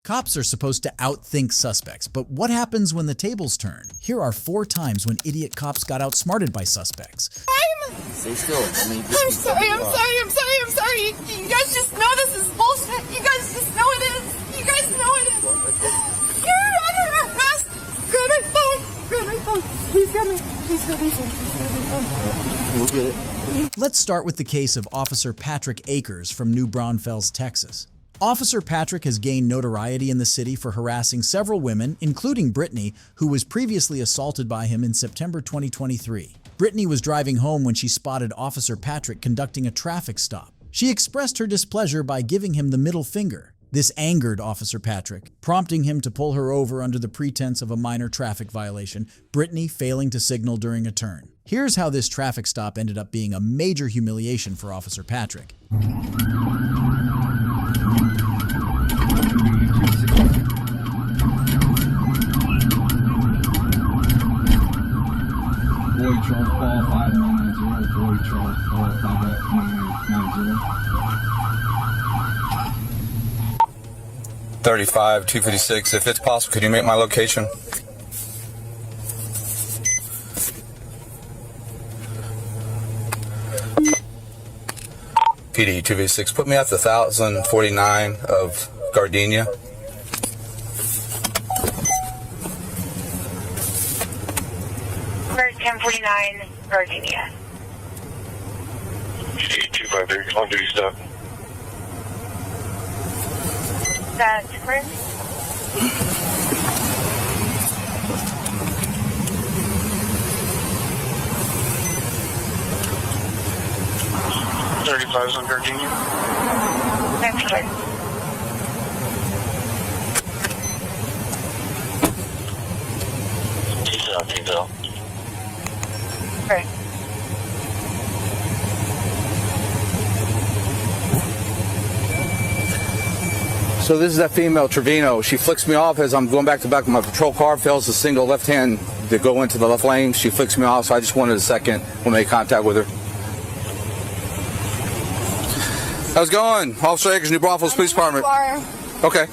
Cops are supposed to outthink suspects, but what happens when the tables turn? Here are 4 times when idiot cops got outsmarted by suspects. Stay still. I'm sorry. You guys just know this is bullshit. You guys just know it is. You guys know it is. You're under arrest. Grab my phone. Please grab my phone. We'll get it. Let's start with the case of Officer Patrick Akers from New Braunfels, Texas. Officer Patrick has gained notoriety in the city for harassing several women, including Brittany, who was previously assaulted by him in September 2023. Brittany was driving home when she spotted Officer Patrick conducting a traffic stop. She expressed her displeasure by giving him the middle finger. This angered Officer Patrick, prompting him to pull her over under the pretense of a minor traffic violation, Brittany failing to signal during a turn. Here's how this traffic stop ended up being a major humiliation for Officer Patrick. Boy Charles Ball 5990, Boy Charles Ball 5990. 35-256. If it's possible, could you make my location? PD 256. Put me at the 1049 of Gardenia. First 1049 Gardenia. 253 on duty stop. That's correct. .35's on Gardenia. That's correct. T-Zell. Correct. So this is that female, Trevino. She flicks me off as I'm going back to back of my patrol car, fails the single left hand to go into the left lane. She flicks me off, so I just wanted a second to make contact with her. How's it going? Officer Akers, New Braunfels Police Department. Okay.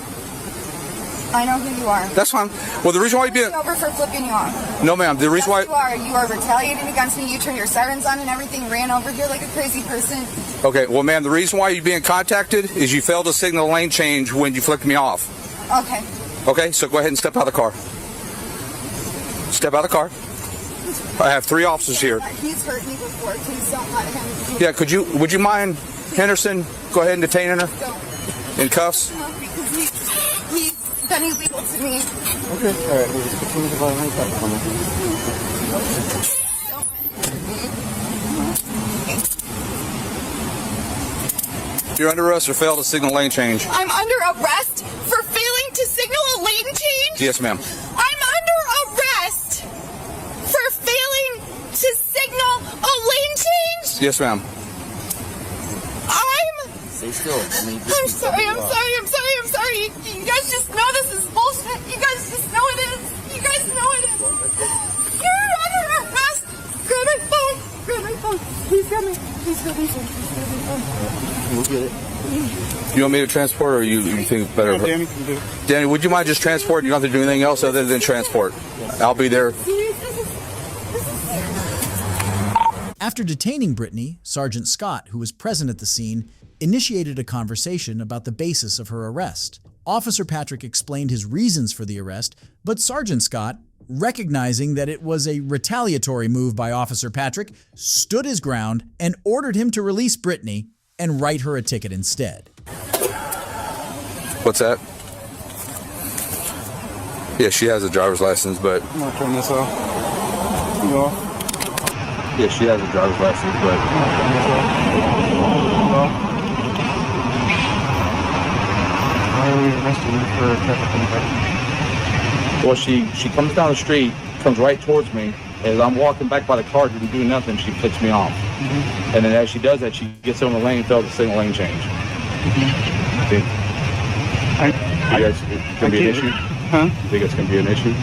I know who you are. That's fine. Well, the reason why you being over for flipping you off. No, ma'am. The reason why You are retaliating against me. You turned your sirens on and everything. Ran over here like a crazy person. Okay. Well, ma'am, the reason why you're being contacted is you failed to signal lane change when you flicked me off. Okay. Okay. So go ahead and step out of the car. Step out of the car. I have 3 officers here. He's hurt me before. Please don't let him. Yeah. Would you mind, Henderson? Go ahead and detain her. In cuffs. No, because he's been illegal to me. Okay. All right. We'll just continue to violate that for me. You're under arrest for failed to signal lane change. I'm under arrest for failing to signal a lane change? Yes, ma'am. I'm under arrest for failing to signal a lane change? Yes, ma'am. Stay still. I'm sorry. You guys just know this is bullshit. You guys just know it is. You guys know it is. You're under arrest. Grab my phone. Please grab my phone. We'll get it. You want me to transport, or you think it's better? Danny can do it. Danny, would you mind just transporting? You don't have to do anything else other than transport. I'll be there. After detaining Brittany, Sergeant Scott, who was present at the scene, initiated a conversation about the basis of her arrest. Officer Patrick explained his reasons for the arrest, but Sergeant Scott, recognizing that it was a retaliatory move by Officer Patrick, stood his ground and ordered him to release Brittany and write her a ticket instead. What's that? Yeah, she has a driver's license, but... I'm going to turn this off. You off? Yeah, she has a driver's license, but... I'm going to turn this off. Why are we arresting her for traffic infraction? Well, she comes down the street, comes right towards me. As I'm walking back by the car, didn't do nothing, she flicks me off. Mm-hmm. And then as she does that, she gets on the lane, fails to signal lane change. Mm-hmm. I guess it's going to be an issue? Huh? You think it's going to be an issue?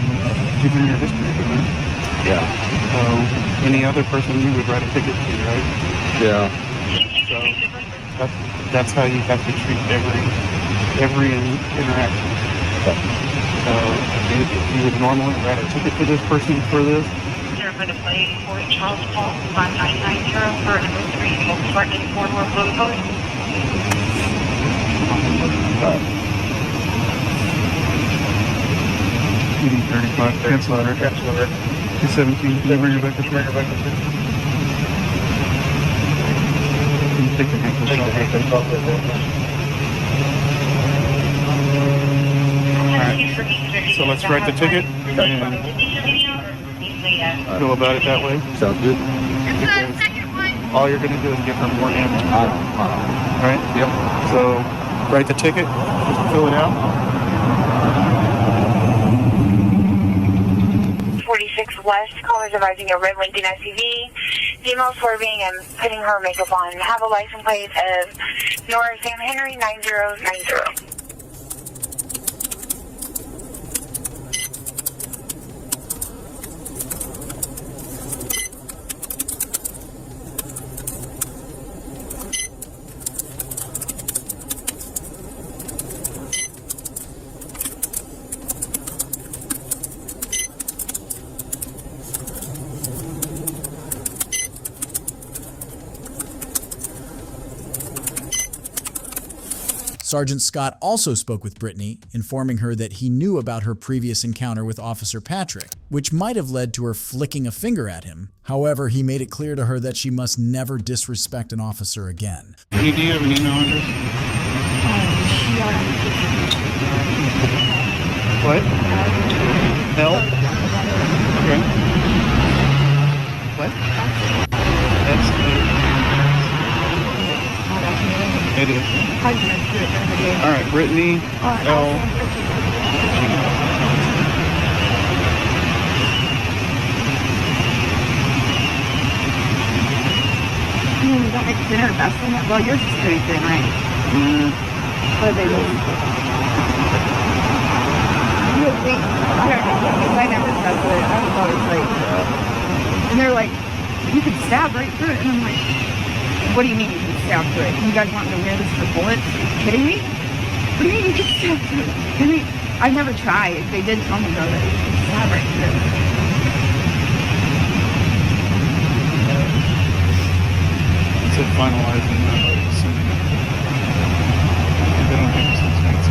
Given your history, Yeah. So, any other person you would write a ticket to, right? Yeah. So, that's how you have to treat every interaction. You would normally write a ticket to this person for this? Sir, for the plate for Charles Paul 5990 for number 3, multi-parking 4-door flow code. PD 35, cancel letter. 217, can you bring her back up here? Can you take the handcuffs off? Alright, so let's write the ticket and go about it that way. Sounds good. It's the second one. All you're going to do is give her more ammo. Alright? Yep. So, write the ticket, just fill it out. 46 West, callers advising a red Lincoln SUV. Female swerving and putting her makeup on. Have a license plate of North Sam Henry 9090. Sergeant Scott also spoke with Brittany, informing her that he knew about her previous encounter with Officer Patrick, which might have led to her flicking a finger at him. However, he made it clear to her that she must never disrespect an officer again. Do you have an email address? What? Help? Okay. What? It is. All right, Brittany L. You don't make thinner vest in it? Well, yours is pretty thin, right? What are they doing? You would think, I don't know, because I never tested it. I was always like, and they're like, you could stab right through it. And I'm like, what do you mean you can stab through it? You guys want me to wear this for bullets? Are you kidding me? What do you mean you can stab through it? I mean, I've never tried. They did tell me though that you can stab right through it. It's a finalizing that. They don't have this fancy.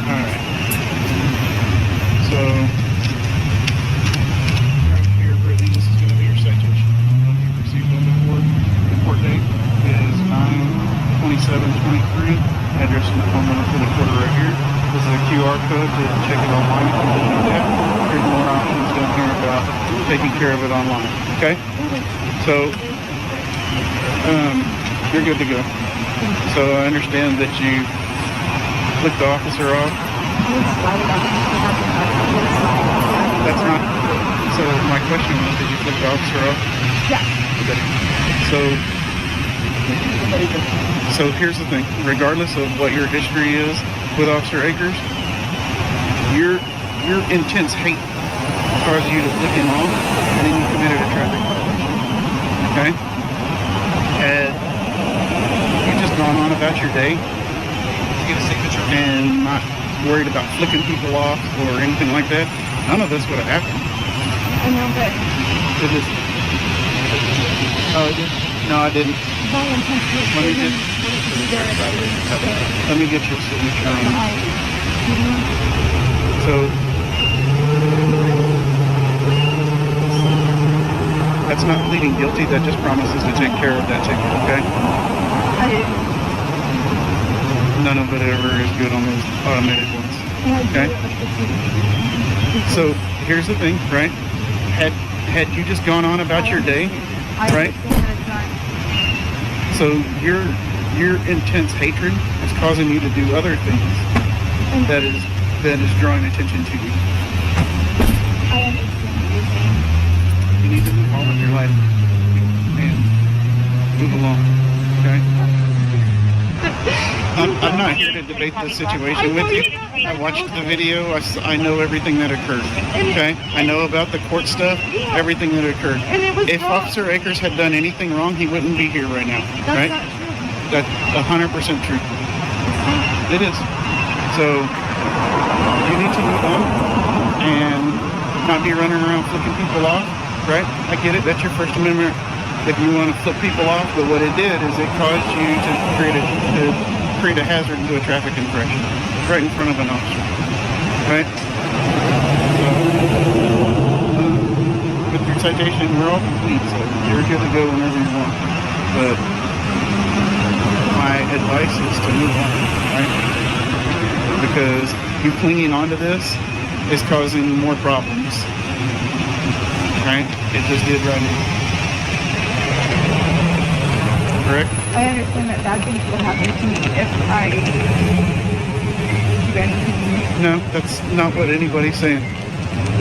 Alright. So, here, Brittany, this is going to be your citation. You've received on the report. The court date is 9/27/23. Address and phone number for the quarter right here. This is a QR code to check it online if you need that. There's more options down here about taking care of it online. Okay? So, you're good to go. So I understand that you flicked the officer off. That's not. So my question was, did you flick the officer off? Yeah. Okay. So here's the thing. Regardless of what your history is with Officer Akers, your intense hate caused you to flick him off, and then you committed a traffic violation. Okay? Had you just gone on about your day and not worried about flicking people off or anything like that, none of this would have happened. I know, but It just, oh, it did? No, I didn't. Let me get your signature on it. So, that's not pleading guilty. That just promises to take care of that ticket, okay? None of it ever is good on those automated ones, okay? So, here's the thing, right? Had you just gone on about your day, right? So your intense hatred is causing you to do other things that is drawing attention to you. I understand. You need to move on with your life and move along, okay? I'm not here here to debate this situation with you. I watched the video. I know everything that occurred. Okay? I know about the court stuff, everything that occurred. If Officer Akers had done anything wrong, he wouldn't be here right now. Right? That's 100% true. It is. So you need to move on and not be running around flipping people off. Right? I get it. That's your First Amendment. If you want to flip people off, but what it did is it caused you to create a hazard into a traffic infraction right in front of an officer. Right? So, with your citation, we're all complete, so you're good to go whenever you want. But my advice is to move on, right? Because you clinging onto this is causing more problems. Right? It just did right now. Correct? I understand that bad things will happen to me if I do anything. No, that's not what anybody's saying.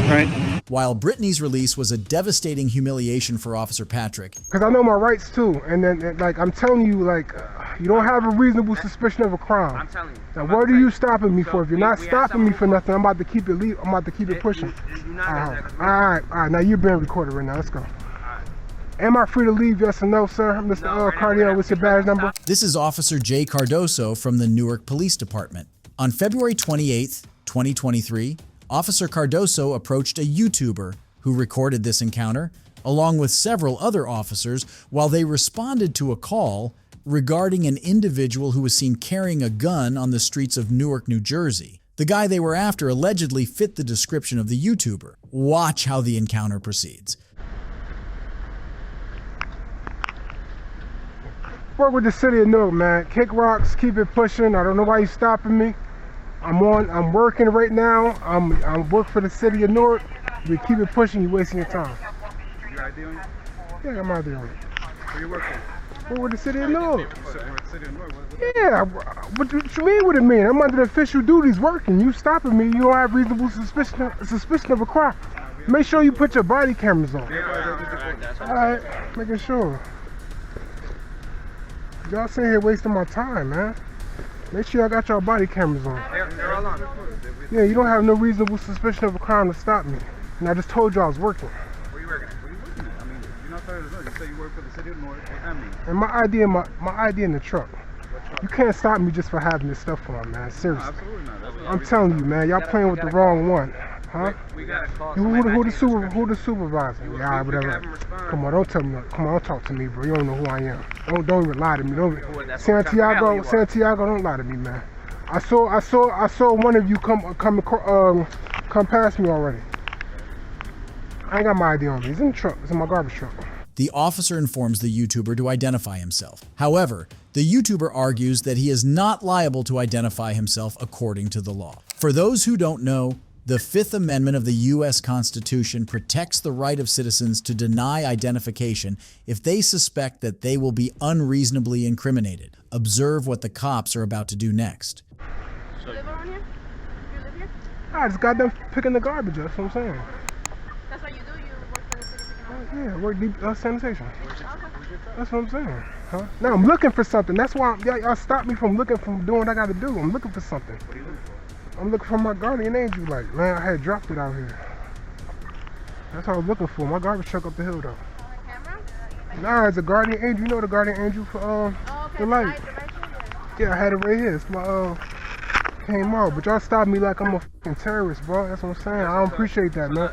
Right? While Brittany's release was a devastating humiliation for Officer Patrick, because I know my rights too, and then like I'm telling you, like you don't have a reasonable suspicion of a crime. I'm telling you. Now what are you stopping me for? If you're not stopping me for nothing, I'm about to keep it I'm about to keep it pushing. All right. Now you're being recorded right now. Let's go. Am I free to leave? Yes or no, sir? Mr. Cardio, what's your badge number? this is Officer Jay Cardoso from the Newark Police Department. On February 28th, 2023, Officer Cardoso approached a YouTuber who recorded this encounter, along with several other officers, while they responded to a call regarding an individual who was seen carrying a gun on the streets of Newark, New Jersey. The guy they were after allegedly fit the description of the YouTuber. Watch how the encounter proceeds. Work with the city of Newark, man. Kick rocks, keep it pushing. I don't know why you're stopping me. I'm working right now. I'm work for the city of Newark. You keep it pushing, you're wasting your time. You got ID on you? Yeah, I got my ID on it. Where you work for? Work with the city of Newark. City of Newark. Yeah, what you mean what it mean? I'm under the official duties working. You stopping me, you don't have reasonable suspicion of a crime. Make sure you put your body cameras on. Alright, making sure. Y'all sitting here wasting my time, man. Make sure y'all got your body cameras on. They're all on. Yeah, you don't have no reasonable suspicion of a crime to stop me. And I just told you I was working. Where you working? Where you working? I mean, you're not tired of it. You say you work for the city of Newark. What that mean? And my ID my ID in the truck. You can't stop me just for having this stuff on, man. Seriously. No, absolutely not. I'm telling you, man. Y'all playing with the wrong one. Huh? We got a call. Who the supervisor? Yeah, alright, whatever. Come on, don't tell me. Come on, don't talk to me, bro. You don't know who I am. Don't even lie to me. Santiago, don't lie to me, man. I saw one of you come past me already. I ain't got my ID on me. It's in the truck. It's in my garbage truck. The officer informs the YouTuber to identify himself. However, the YouTuber argues that he is not liable to identify himself according to the law. For those who don't know, the Fifth Amendment of the U.S. Constitution protects the right of citizens to deny identification if they suspect that they will be unreasonably incriminated. Observe what the cops are about to do next. You live around here? You live here? I just got done picking the garbage up. That's what I'm saying. That's what you do? You work for the city picking up? Yeah, work deep sanitation. That's what I'm saying. Huh? Now I'm looking for something. That's why y'all stopped me from doing what I got to do. I'm looking for something. What are you looking for? I'm looking for my guardian angel. Like, man, I had dropped it out here. That's what I was looking for. My garbage truck up the hill, though. Camera? Nah, it's a guardian angel. You know the guardian angel for the light. Yeah, I had it right here. It's my came out, but y'all stopped me like I'm a fucking terrorist, bro. That's what I'm saying. I don't appreciate that, man.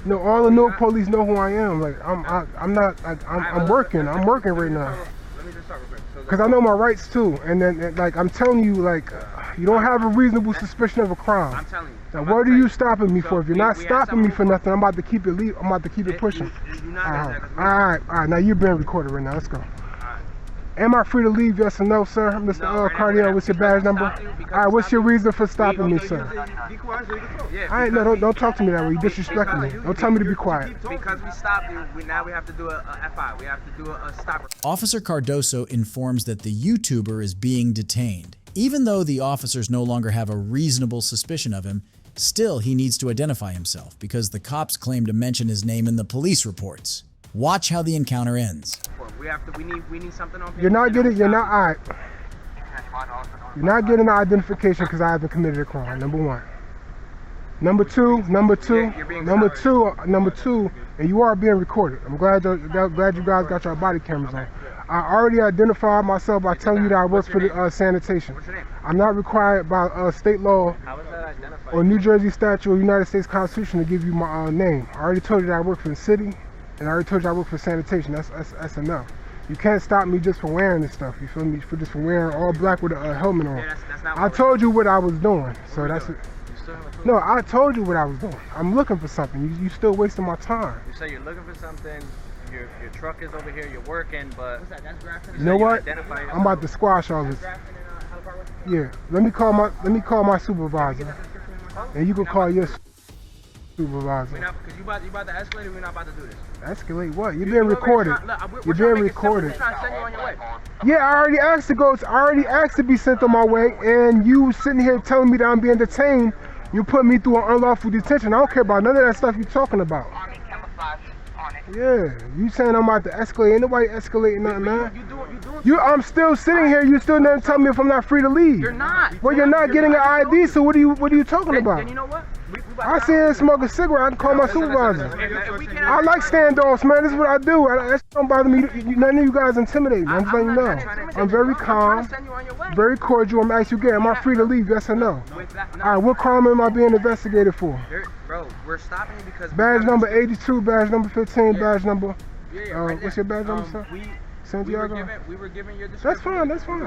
You know, all the Newark police know who I am. Like, I'm working. I'm working right now. Let me just talk real quick. Because I know my rights too, and then like I'm telling you, like you don't have a reasonable suspicion of a crime. I'm telling you. Now what are you stopping me for? If you're not stopping me for nothing, I'm about to keep it pushing. All right. Now you're being recorded right now. Let's go. Am I free to leave? Yes or no, sir? Mr. Cardio, what's your badge number? All right, what's your reason for stopping me, sir? Be quiet so you can talk. Yeah, all right, no, don't talk to me that way. You disrespecting me. Don't tell me to be quiet. Because we stopped you, now we have to do a FI. We have to do a stopper. Officer Cardoso informs that the YouTuber is being detained. Even though the officers no longer have a reasonable suspicion of him, still he needs to identify himself because the cops claim to mention his name in the police reports. Watch how the encounter ends. We need something on paper. You're not getting, you're not, all right. You're not getting an identification because I haven't committed a crime. Number one. Number two, and you are being recorded. I'm glad you guys got your body cameras on. I already identified myself by telling you that I work for the sanitation. I'm not required by state law or New Jersey statute or United States Constitution to give you my name. I already told you that I work for the city, and I already told you I work for sanitation. That's enough. You can't stop me just for wearing this stuff. You feel me? For just for wearing all black with a helmet on. I told you what I was doing, so that's it. No, I told you what I was doing. I'm looking for something. You still wasting my time. You say you're looking for something. Your truck is over here. You're working, but you know what? I'm about to squash all this. Yeah, let me call my supervisor, and you can call your supervisor. Because you about to escalate, and we're not about to do this. Escalate what? You're being recorded. You're being recorded. We're trying to send you on your way. Yeah, I already asked to go. I already asked to be sent on my way, and you sitting here telling me that I'm being detained. You put me through an unlawful detention. I don't care about none of that stuff you're talking about. Yeah, you saying I'm about to escalate? Ain't nobody escalating nothing, man. I'm still sitting here. You still never tell me if I'm not free to leave. You're not. Well, you're not getting an ID. So what are you talking about? Then you know what? I see him smoke a cigarette. I can call my supervisor. I like standoffs, man. This is what I do. That don't bother me. None of you guys intimidate me. I'm just letting you know. I'm very calm, very cordial. I'm asking you again, am I free to leave? Yes or no? All right, what crime am I being investigated for? Bro, we're stopping you because badge number 82, badge number 15, badge number. What's your badge number, sir? Santiago? We were given your description. That's fine.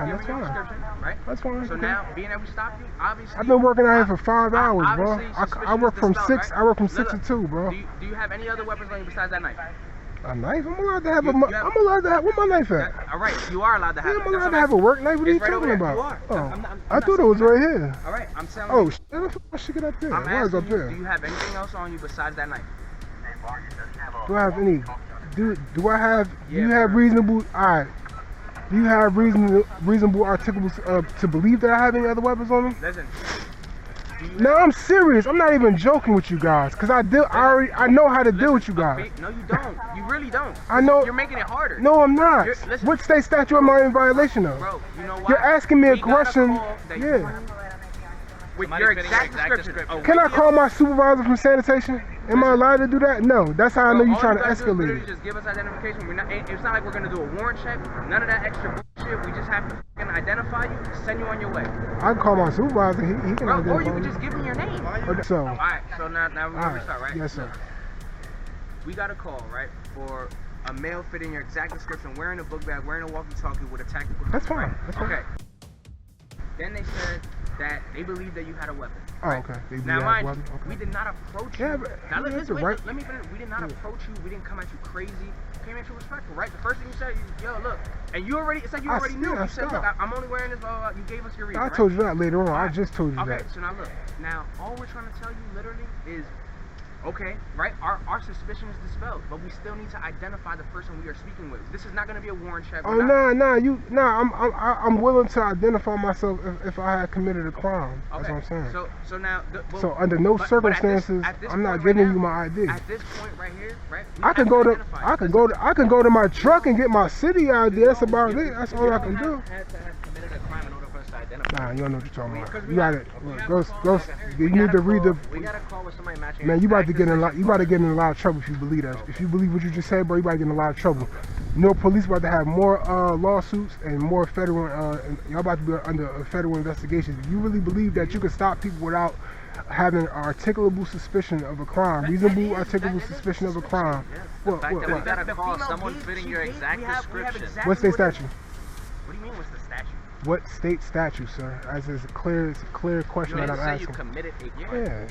Right? That's fine. So now, being that we stopped you, obviously... I've been working out here for 5 hours, bro. I work from 6. I work from 6 to 2, bro. Do you have any other weapons on you besides that knife? A knife? I'm allowed to have where my knife at? All right, you are allowed to have it. I'm allowed to have a work knife. What are you talking about? I thought it was right here. All right, I'm telling you. Oh, shit, I should get up there. I'm asking you, do you have anything else on you besides that knife? Do I have any? Do I have? Do you have reasonable? Alright. Do you have reasonable articulables to believe that I have any other weapons on me? Listen. No, I'm serious. I'm not even joking with you guys, cause I know how to deal with you guys. No, you don't. You really don't. I know. You're making it harder. No, I'm not. What state statute am I in violation of? Bro, you know why? You're asking me a question. Yeah. With your exact description. Can I call my supervisor from sanitation? Am I allowed to do that? No. That's how I know you're trying to escalate. Just give us identification. It's not like we're gonna do a warrant check. None of that extra bullshit. We just have to identify you, send you on your way. I can call my supervisor. He can identify. Or you can just give him your name. So. All right. So now we're gonna start, right? Yes, sir. We got a call, right, for a male fitting your exact description, wearing a book bag, wearing a walkie-talkie with a tactical. That's fine. Right? That's fine. Okay. Then they said that they believed that you had a weapon. Right? Oh, okay. Now, mind you, we did not approach you. Yeah, but now, let me finish. We did not approach you. We didn't come at you crazy. We came at you respectful, right? The first thing you said, yo, look, and you already knew. You said, look, I'm only wearing this, blah, blah, blah. You gave us your reason. I told you that later on. I just told you that. Okay, so now look. Now, all we're trying to tell you literally is, okay, right? Our suspicion is dispelled, but we still need to identify the person we are speaking with. This is not going to be a warrant check. Oh, I'm willing to identify myself if I had committed a crime. Okay. That's what I'm saying. So now, so under no circumstances, I'm not giving you my ID. At this point right here, right? I can go to my truck and get my city ID. That's about it. That's all I can do. Nah, you don't know what you're talking about. You got it. Go. You need to read the. We got a call with somebody matching. Man, you about to get in a lot of trouble if you believe that. If you believe what you just said, bro, you about to get in a lot of trouble. You know, police about to have more lawsuits and more federal. Y'all about to be under federal investigations. If you really believe that you can stop people without having an articulable suspicion of a crime, reasonable articulable suspicion of a crime. What? We got a call. Someone fitting your exact description. What state statute? What do you mean? What's the statute? What state statute, sir? As it's a clear question that I'm asking. You committed a crime. Yeah.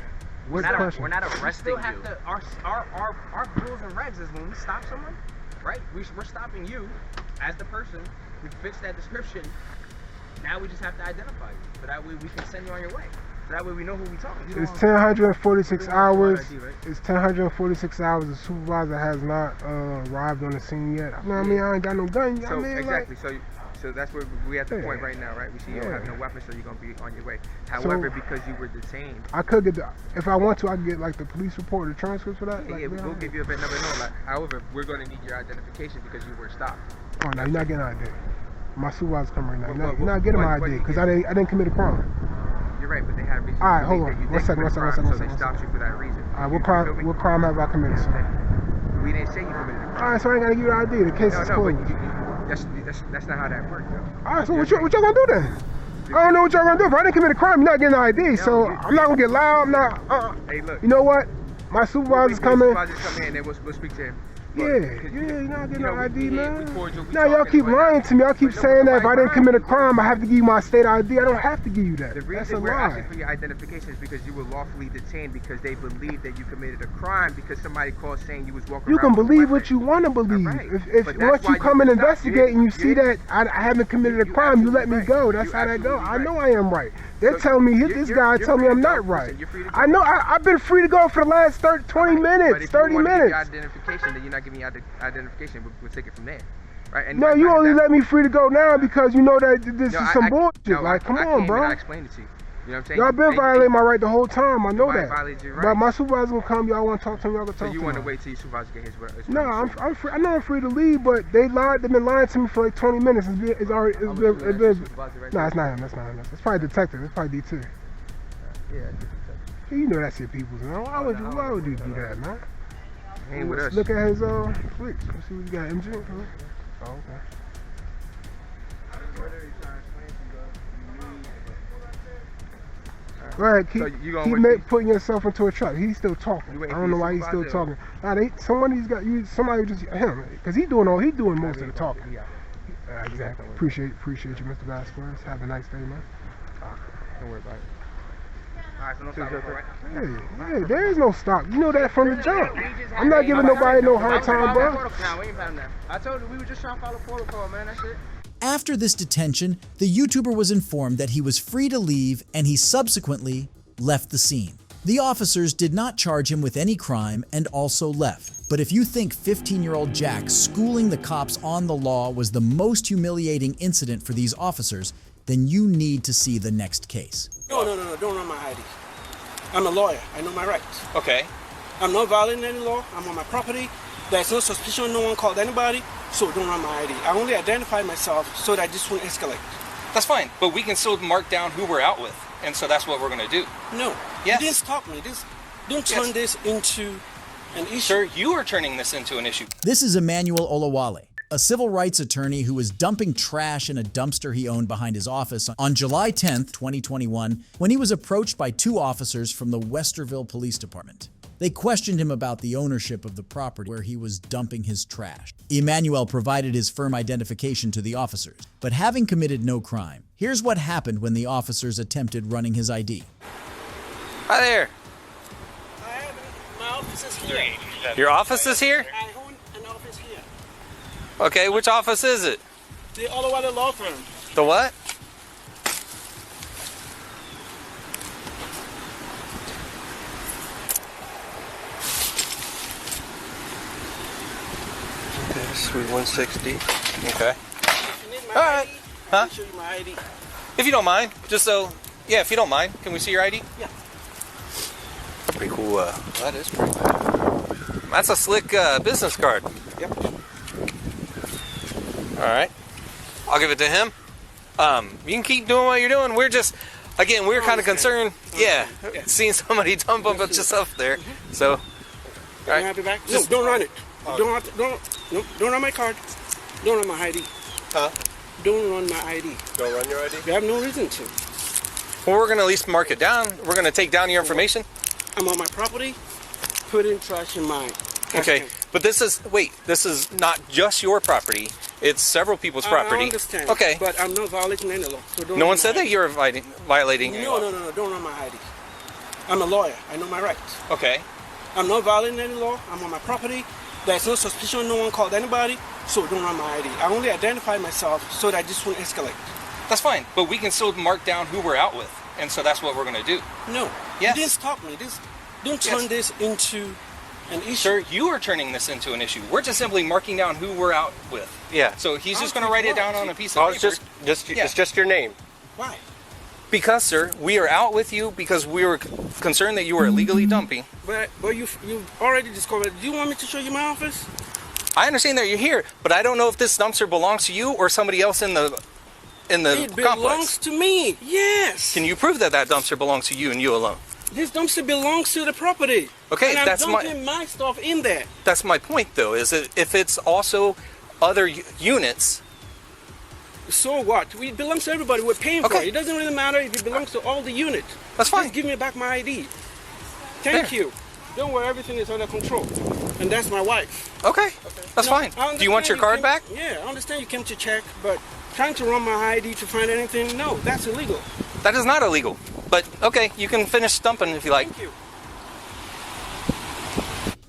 What question? We're not arresting you. Our rules and regs is when we stop someone, right? We're stopping you as the person who fits that description. Now we just have to identify you, so that way we can send you on your way. So that way we know who we're talking to. It's 1046 hours. It's 1046 hours. The supervisor has not arrived on the scene yet. I mean, I ain't got no gun. So exactly. So that's where we at the point right now, right? We see you don't have no weapons, so you're gonna be on your way. However, because you were detained, I could get if I want to, I can get like the police report or transcripts for that. Yeah, we'll give you a VIN number. No, however, we're gonna need your identification because you were stopped. Oh no, you're not getting ID. My supervisor's coming right now. You're not getting my ID because I didn't commit a crime. You're right, but they have reason. All right, hold on. One second. So they stopped you for that reason. All right, what crime have I committed, sir? We didn't say you committed a crime. All right, so I ain't gotta give you the ID. The case is closed. That's not how that works, though. All right, so what y'all gonna do then? I don't know what y'all gonna do. If I didn't commit a crime, you're not getting the ID. So I'm not gonna get loud. I'm not. Hey, look. You know what? My supervisor's coming. Supervisor's coming in, then we'll speak to him. You're not getting no ID, man. No, y'all keep lying to me. Y'all keep saying that if I didn't commit a crime, I have to give you my state ID. I don't have to give you that. The reason we're asking for your identification is because you were lawfully detained because they believe that you committed a crime because somebody called saying you was walking around. You can believe what you want to believe. If once you come and investigate and you see that I haven't committed a crime, you let me go. That's how that goes. I know I am right. They're telling me, this guy telling me I'm not right. I know, I've been free to go for the last 20 minutes, 30 minutes. Identification, then you're not giving me identification, we'll take it from there. Right? And no, you only let me free to go now because you know that this is some bullshit. Like, come on, bro. I explained it to you. You know what I'm saying? Y'all been violating my right the whole time. I know that. Right. But my supervisor's gonna come. Y'all want to talk to me? Y'all gonna talk to me. So you want to wait till your supervisor get his No, I'm free. I know I'm free to leave, but they lied. They've been lying to me for like 20 minutes. It's been. No, it's not him. That's not him. It's probably detective. It's probably D2. Yeah. You know that's your people's, man. Why would you do that, man? Ain't with us. Look at his flicks. Let's see what you got. MJ. Oh, okay. Go ahead, keep putting yourself into a trap. He's still talking. I don't know why he's still talking. Somebody just him, because he's doing most of the talking. Exactly. Appreciate you, Mr. Vasquez. Have a nice day, man. Don't worry about it. Alright, so no stop, hey, there is no stop. You know that from the jump. I'm not giving nobody no hard time, bro. I told you we were just trying to follow protocol, man. That's it. After this detention, the YouTuber was informed that he was free to leave and he subsequently left the scene. The officers did not charge him with any crime and also left. But if you think 15-year-old Jack schooling the cops on the law was the most humiliating incident for these officers, then you need to see the next case. No, don't run my ID. I'm a lawyer. I know my rights. Okay. I'm not violating any law. I'm on my property. There's no suspicion. No one called anybody. So don't run my ID. I only identified myself so that this won't escalate. That's fine, but we can still mark down who we're out with, and so that's what we're going to do. No. Yes. You didn't stop me. Don't turn this into an issue. Sir, you are turning this into an issue. This is Emmanuel Olawale, a civil rights attorney who was dumping trash in a dumpster he owned behind his office on July 10th, 2021, when he was approached by two officers from the Westerville Police Department. They questioned him about the ownership of the property where he was dumping his trash. Emmanuel provided his firm identification to the officers, but having committed no crime, here's what happened when the officers attempted running his ID. Hi there. My office is here. Your office is here? I own an office here. Okay, which office is it? The Olawale law firm. The what? Suite 160. Okay. If you need my All right. ID, Huh? I'll show you my ID. If you don't mind, just so, yeah, if you don't mind, can we see your ID? Yeah. Pretty cool. That is pretty cool. That's a slick business card. Yep. All right. I'll give it to him. You can keep doing what you're doing. We're just, again, we're kind of concerned. Yeah, seeing somebody dump up just up there. So, all right. Can I be back? No, don't run it. Don't run my card. Don't run my ID. Huh? Don't run my ID. Don't run your ID? You have no reason to. Well, we're going to at least mark it down. We're going to take down your information. I'm on my property, putting trash in my Okay, but this is not just your property. It's several people's property. I understand. Okay. But I'm not violating any law. So don't No one said that you were violating any law. No. Don't run my ID. I'm a lawyer. I know my rights. Okay. I'm not violating any law. I'm on my property. There's no suspicion. No one called anybody. So don't run my ID. I only identified myself so that this won't escalate. That's fine, but we can still mark down who we're out with, and so that's what we're going to do. No. Yes. You didn't stop me. Don't turn this into an issue. Sir, you are turning this into an issue. We're just simply marking down who we're out with. Yeah. So he's just going to write it down on a piece of paper. It's just your name. Why? Because, sir, we are out with you because we were concerned that you were illegally dumping. But you've already discovered. Do you want me to show you my office? I understand that you're here, but I don't know if this dumpster belongs to you or somebody else in the It belongs complex. to me. Yes. Can you prove that that dumpster belongs to you and you alone? This dumpster belongs to the property. Okay, and I'm that's dumping my stuff in there. That's my point, though. Is that if it's also other units? So what? It belongs to everybody. We're paying for it. It doesn't really matter if it belongs to all the units. That's fine. Just give me back my ID. Thank you. Don't worry, everything is under control. And that's my wife. Okay, that's fine. Do you want your card back? Yeah, I understand you came to check, but trying to run my ID to find anything, no, that's illegal. That is not illegal. But okay, you can finish dumping if you like. Thank you.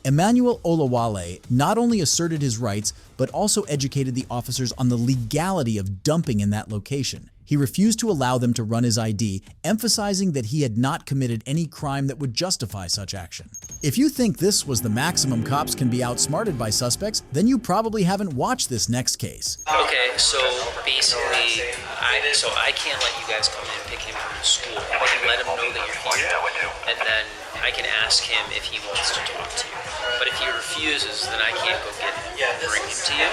Emmanuel Olawale not only asserted his rights, but also educated the officers on the legality of dumping in that location. He refused to allow them to run his ID, emphasizing that he had not committed any crime that would justify such action. If you think this was the maximum cops can be outsmarted by suspects, then you probably haven't watched this next case. Okay, so basically, I can't let you guys come in and pick him from the school. I can let him know that you're here, and then I can ask him if he wants to talk to you. But if he refuses, then I can't go get him and bring him to you.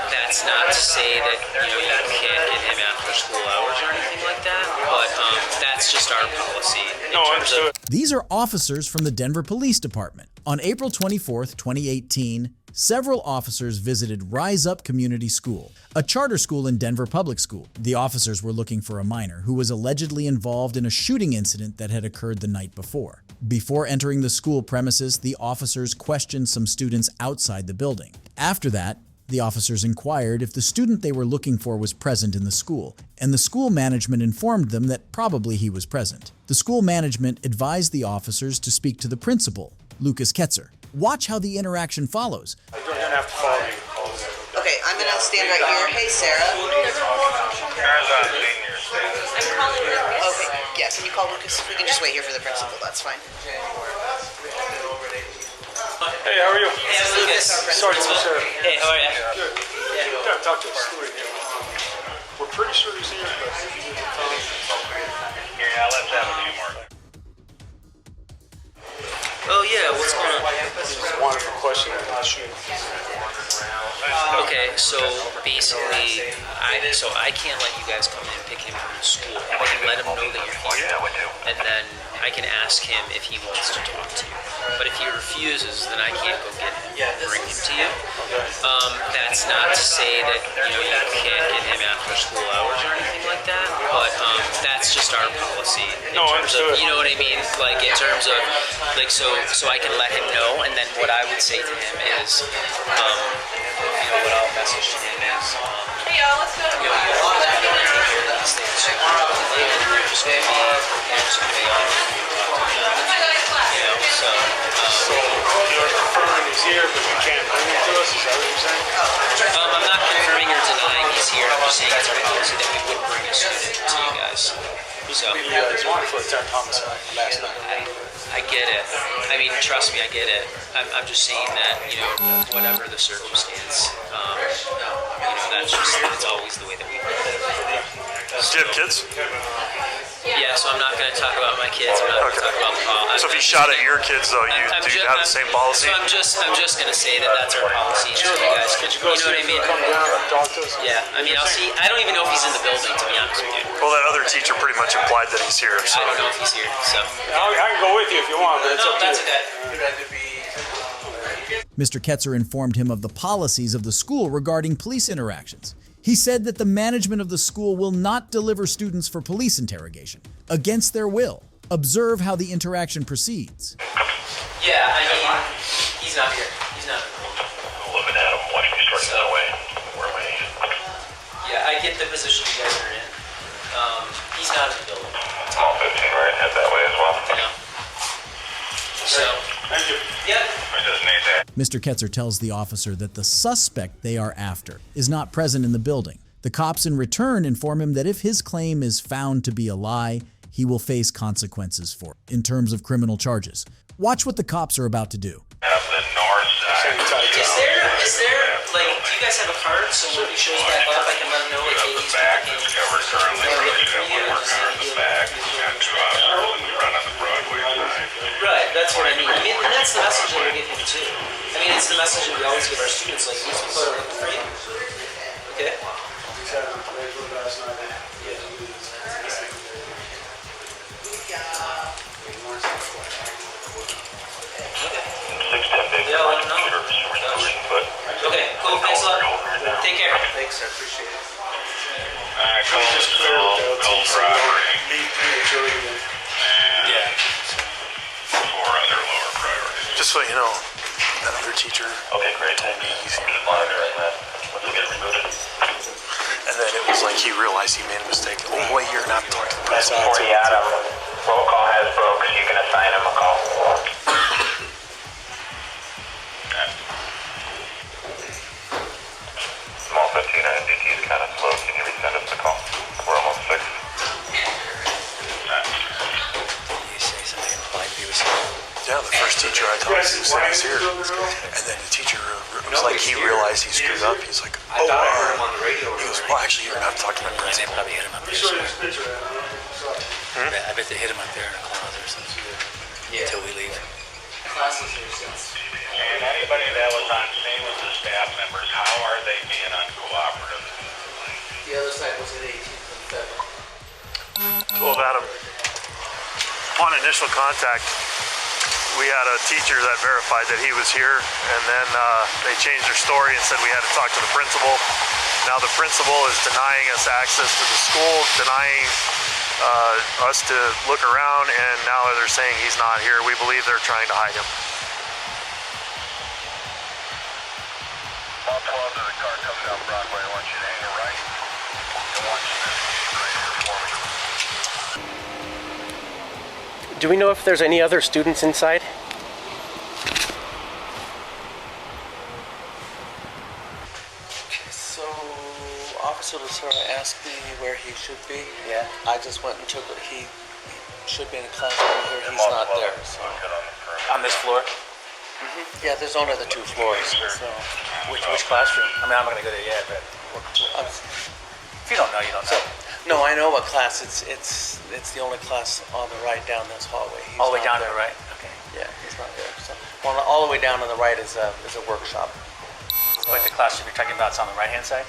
That's not to say that you can't get him after school hours or anything like that, but that's just our policy. These are officers from the Denver Police Department. On April 24th, 2018, several officers visited Rise Up Community School, a charter school in Denver Public School. The officers were looking for a minor who was allegedly involved in a shooting incident that had occurred the night before. Before entering the school premises, the officers questioned some students outside the building. After that, the officers inquired if the student they were looking for was present in the school, and the school management informed them that probably he was present. The school management advised the officers to speak to the principal, Lucas Ketzer. Watch how the interaction follows. I don't have to follow you. Okay, I'm gonna stand right here. Hey, Sarah. I'm calling Lucas. Okay, yeah, can you call Lucas? We can just wait here for the principal, that's fine. Hey, how are you? This is Lucas, our principal. Sorry, Sarah. Hey, how are you? Good. You gotta talk to us. We're pretty sure he's here, but Yeah, let's have a few more. Oh yeah, what's going on? this is one question. I'm not sure. Okay, so basically, I can't let you guys come in and pick him from the school. I can let him know that you're here, and then I can ask him if he wants to talk to you. But if he refuses, then I can't go get him and bring him to you. That's not to say that you can't get him after school hours or anything like that, but that's just our policy. In terms of, you know what I mean? Like in terms of so I can let him know, and then what I would say to him is, what I'll message to him is, Hey y'all, let's go. you're always going to take care of these things. So you're just going to be on. So you're confirming he's here, but you can't bring him to us? Is that what you're saying? I'm not confirming or denying he's here. I'm just saying it's our policy that we would bring a student to you guys. So You guys wanted for attempt homicide last night. I get it. I mean, trust me, I get it. I'm just saying that, whatever the circumstance, it's always the way that we do it. Do you have kids? Yeah, so I'm not going to talk about my kids. I'm not going to talk about the policy. So if he shot at your kids, though, do you have the same policy? So I'm just going to say that that's our policy. So you guys can, you know what I mean? Come down and talk to us? Yeah, I mean, I'll see. I don't even know if he's in the building, to be honest with you. Well, that other teacher pretty much implied that he's here. So. I don't know if he's here, so. I can go with you if you want, but it's up to you. That's okay. Mr. Ketzer informed him of the policies of the school regarding police interactions. He said that the management of the school will not deliver students for police interrogation against their will. Observe how the interaction proceeds. Yeah, I mean, he's not here. He's not. Looking at him, watching me start that way. Where am I? Yeah, I get the position you guys are in. He's not in the building. All 15, right? Head that way as well. Yeah. So. Thank you. Yeah. Mr. Ketzer tells the officer that the suspect they are after is not present in the building. The cops in return inform him that if his claim is found to be a lie, he will face consequences for it in terms of criminal charges. Watch what the cops are about to do. Is there, like, do you guys have a card, so when he shows back up, I can let him know like, hey, these people came. Right, that's what I mean. I mean, and that's the message that we give him too. I mean, it's the message that we always give our students, like, these people are looking for you. Okay? Yeah, let him know. Okay, cool, thanks a lot. Take care. Thanks, I appreciate it. Alright, call for operating. Yeah. 4 other lower priorities. Just so you know, that other teacher. Okay, great. Told me he's here. Monitoring that. Once we get removed. And then it was like he realized he made a mistake. Oh, wait, you're not talking to the That's 40 Adam. Roll call has broke. You can assign him a call. Small 15 NDT is kind of slow. Can you resend us the call? We're almost 6. Yeah, the first teacher I talked to said he's here. And then the teacher, it was like he realized he screwed up. He's like, oh, I heard him on the radio. He goes, well, actually, you're going to have to talk to my principal. They probably hit him up there. I bet they hit him up there in a closet or something. Yeah. Until we leave. And anybody that was on scene with the staff members, how are they being uncooperative? The other side was at 18th and 12 Adam. Upon initial contact, we had a teacher that verified that he was here, and then they changed their story and said we had to talk to the principal. Now the principal is denying us access to the school, denying us to look around, and now they're saying he's not here. We believe they're trying to hide him. All 12 to the car comes down Broadway. I want you to hang a right. I want you to right here for me. Do we know if there's any other students inside? So, Officer Latura asked me where he should be. Yeah. I just went and took it. He should be in a classroom here. He's not there. So. On this floor? Yeah, there's only the 2 floors. So. Which classroom? I mean, I'm not gonna go there yet, but if you don't know, you don't know. No, I know what class. It's the only class on the right down this hallway. He's all the way not down there. to the right. Okay. Yeah, he's not there. So, well, all the way down on the right is a workshop. But the classroom you're talking about is on the right hand side?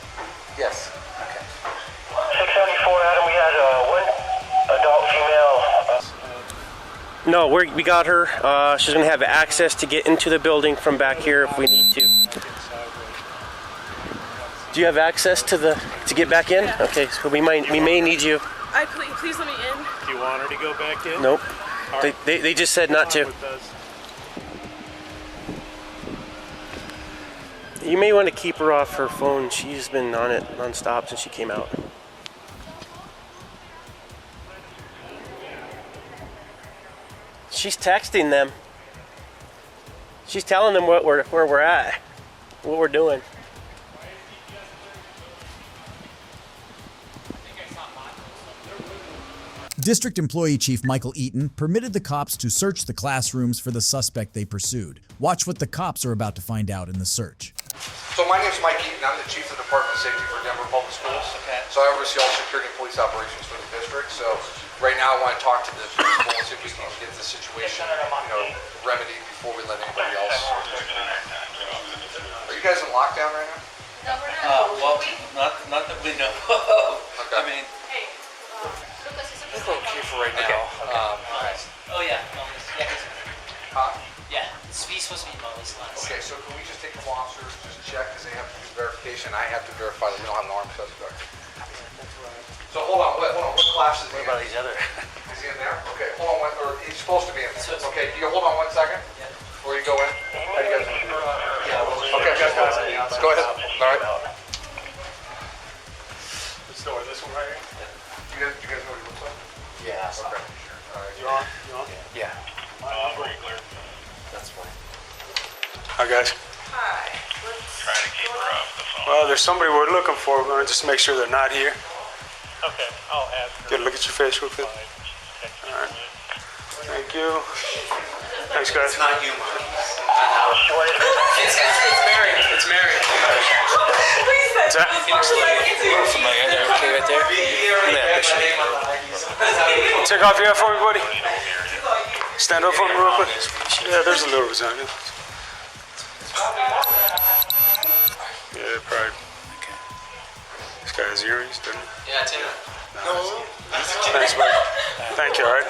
Yes. Okay. 674 Adam, we had one adult female. No, we got her. She's gonna have access to get into the building from back here if we need to. Do you have access to get back in? Okay, so we may need you. Please let me in. Do you want her to go back in? Nope. They just said not to. You may want to keep her off her phone. She's been on it nonstop since she came out. She's texting them. She's telling them where we're at, what we're doing. District Employee Chief Michael Eaton permitted the cops to search the classrooms for the suspect they pursued. Watch what the cops are about to find out in the search. So my name is Mike Eaton. I'm the Chief of the Department of Safety for Denver Public Schools. Okay. So I oversee all security and police operations for the district. So right now I want to talk to the principal and see if we can get the situation, remedied before we let anybody else. Are you guys in lockdown right now? No, we're not. Well, not that we know of. Okay. I mean, it's okay for right now. Oh yeah, Melvins. Yeah, he's supposed to be Melvins last. Okay, so can we just take the officers, just check, because they have to do verification. I have to verify that we don't have an armed suspect. So hold on, what class is he in? What about these other? Is he in there? Okay, hold on, or he's supposed to be in there. Okay, can you hold on 1 second? Yeah. Before you go in? How do you guys? Okay, guys, go ahead. All right. This door, this one right here? You guys know what he looks like? Yeah. Okay. All right. You on? Yeah. Pretty clear. That's fine. Hi, guys. Hi. Trying to keep her off the phone. Well, there's somebody we're looking for. We're going to just make sure they're not here. Okay, I'll ask her. Get a look at your face real quick. All right. Thank you. Thanks, guys. it's not you, Mike. It's Mary. It's Mary. What's that? Okay, right there. Take off your hat for me, buddy. Stand up for me real quick. Yeah, there's a little vagina. Yeah, probably. This guy has earrings, doesn't he? Yeah, Tina. No. Thanks, buddy. Thank you, all right?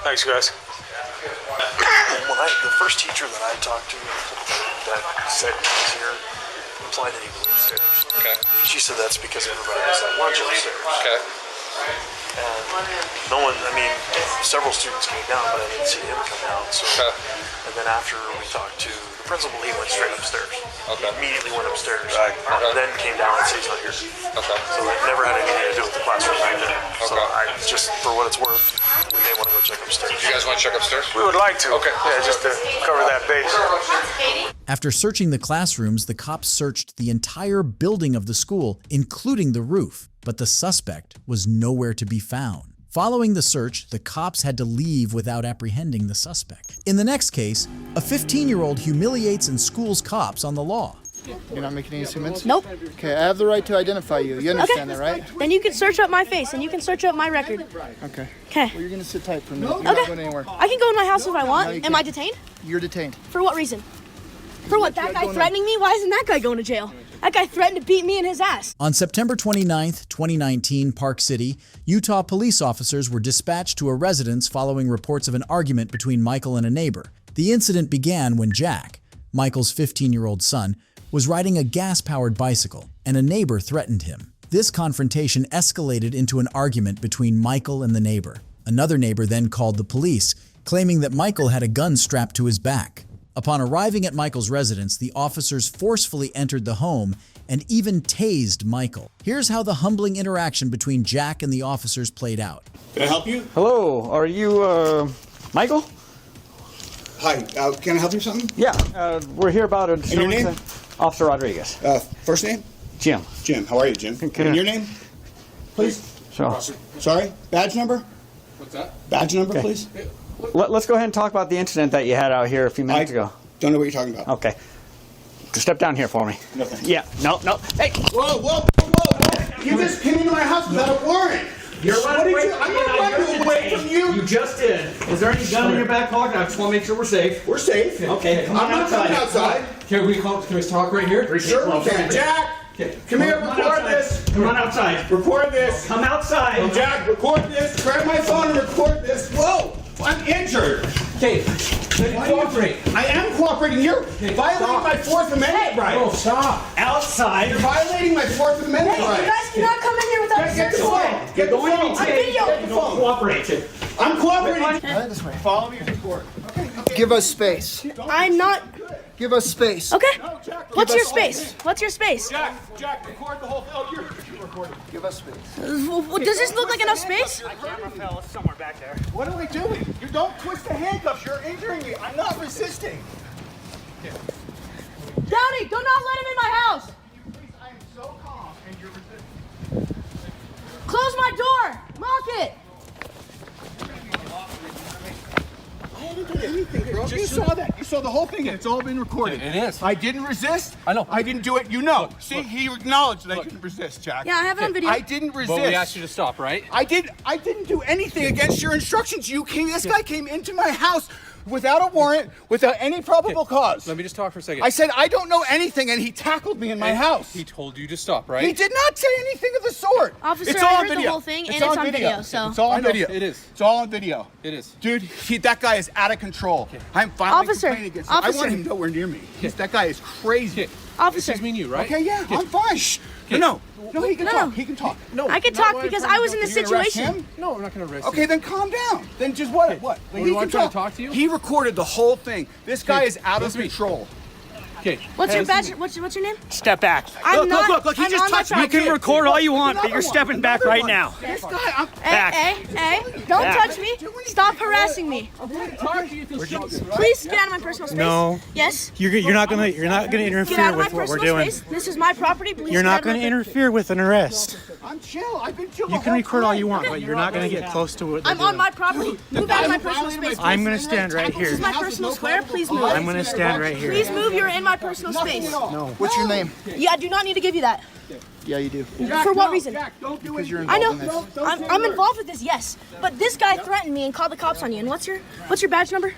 Thanks, guys. The first teacher that I talked to that said he was here implied that he was upstairs. Okay. She said that's because everybody was at lunch upstairs. Okay. And no one, I mean, several students came down, but I didn't see him come down. So, and then after we talked to the principal, he went straight upstairs. Okay. Immediately went upstairs. Then came down and said he's not here. Okay. So it never had anything to do with the classroom back there. So I just, for what it's worth, we may want to go check upstairs. You guys want to check upstairs? We would like to. Okay. Yeah, just to cover that base. After searching the classrooms, the cops searched the entire building of the school, including the roof, but the suspect was nowhere to be found. Following the search, the cops had to leave without apprehending the suspect. In the next case, a 15-year-old humiliates and schools cops on the law. You're not making any statements? Nope. Okay, I have the right to identify you. You understand that, right? Then you can search up my face and you can search up my record. Okay. Okay. Well, you're going to sit tight for a minute. You're not going anywhere. I can go in my house if I want. No, you Am I can't. detained? You're detained. For what reason? For what? That guy threatening me? Why isn't that guy going to jail? That guy threatened to beat me in his ass. On September 29th, 2019, Park City, Utah police officers were dispatched to a residence following reports of an argument between Michael and a neighbor. The incident began when Jack, Michael's 15-year-old son, was riding a gas-powered bicycle, and a neighbor threatened him. This confrontation escalated into an argument between Michael and the neighbor. Another neighbor then called the police, claiming that Michael had a gun strapped to his back. Upon arriving at Michael's residence, the officers forcefully entered the home and even tased Michael. Here's how the humbling interaction between Jack and the officers played out. Can I help you? Hello, are you, Michael? Hi, can I help you with something? Yeah, we're here about a... And your name? Officer Rodriguez. First name? Jim. Jim, how are you, Jim? And your name? Please? Sure. Sorry? Badge number? What's that? Badge number, Okay. please? Let's go ahead and talk about the incident that you had out here a few minutes ago. Don't know what you're talking about. Okay. Step down here for me. No, thanks. Yeah, no. Hey! Whoa, whoa, whoa, whoa! You just came into my house without a warrant! You're running away I'm not running away from you! You just did. Is there any gun in your back pocket? I just want to make sure we're safe. We're safe. Okay, come on I'm not outside. coming outside. Can we talk right here? Sure we can. Jack! Come here, record this! Come on outside. Record this! Come outside. Jack, record this! Grab my phone and record this! Whoa! I'm injured! Okay, cooperate. I am cooperating. You're violating my Fourth Amendment right. Oh, stop. Outside. You're violating my Fourth Amendment right. You guys cannot come in here without Get the phone. Get the phone. I'm video. Get the phone. Cooperate. I'm cooperating. Right this way. Follow me to court. Okay. Give us space. I'm not... Give us space. Okay. No, Jack, What's your space? What's your space? Jack, record the whole thing. Oh, you're recording. Give us space. Does this look like enough space? My camera fell somewhere back there. What am I doing? You don't twist the handcuffs. You're injuring me. I'm not resisting. Downey, do not let him in my house. Please, I am so calm and you're resisting. Close my door. Lock it. I haven't done anything, bro. You saw that. You saw the whole thing, and it's all been recorded. It is. I didn't resist. I know. I didn't do it. You know. See, he acknowledged that I didn't resist, Jack. Yeah, I have it on video. I didn't resist. Well, we asked you to stop, right? I didn't do anything against your instructions. This guy came into my house without a warrant, without any probable cause. Let me just talk for a second. I said, I don't know anything, and he tackled me in my house. He told you to stop, right? He did not say anything of the sort. Officer, it's all I on heard the video. whole thing, and it's on video, so... It's all on video. It is. It's all on video. It is. Dude, that guy is out of control. I'm finally Officer, complaining against him. I want him nowhere near me. That guy is crazy. Officer. This is me and you, right? Okay, yeah, I'm fine. Shh. No, he can talk. He can talk. No, I can talk because I was in the You're gonna arrest situation. him? No, we're not going to arrest Okay, you. then calm down. Then just what? What? Well, you want to talk to you? He recorded the whole thing. This guy is out of control. Okay. What's your badge? What's your name? Step back. I'm not. Look, he I'm just touched me. You can record all you want, but you're stepping back right now. This guy, Back. Hey, don't Back. touch me. Stop harassing me. Please get out of my personal space. No. Yes. You're not gonna interfere with what we're doing. Space. This is my property. Please You're not get out gonna of my interfere with an arrest. I'm chill. I've been chill. You can record all you want, but you're not gonna get close to what they're I'm doing. on my property. Move out of my personal space. I'm gonna stand right This here. is my personal square. Please move. I'm gonna stand right here. Please move. You're in my personal space. No. What's your name? Yeah, I do not need to give you that. Yeah, you do. For what reason? Because you're I involved know. in this. I'm involved with this, yes. But this guy threatened me and called the cops on you. And what's your badge number?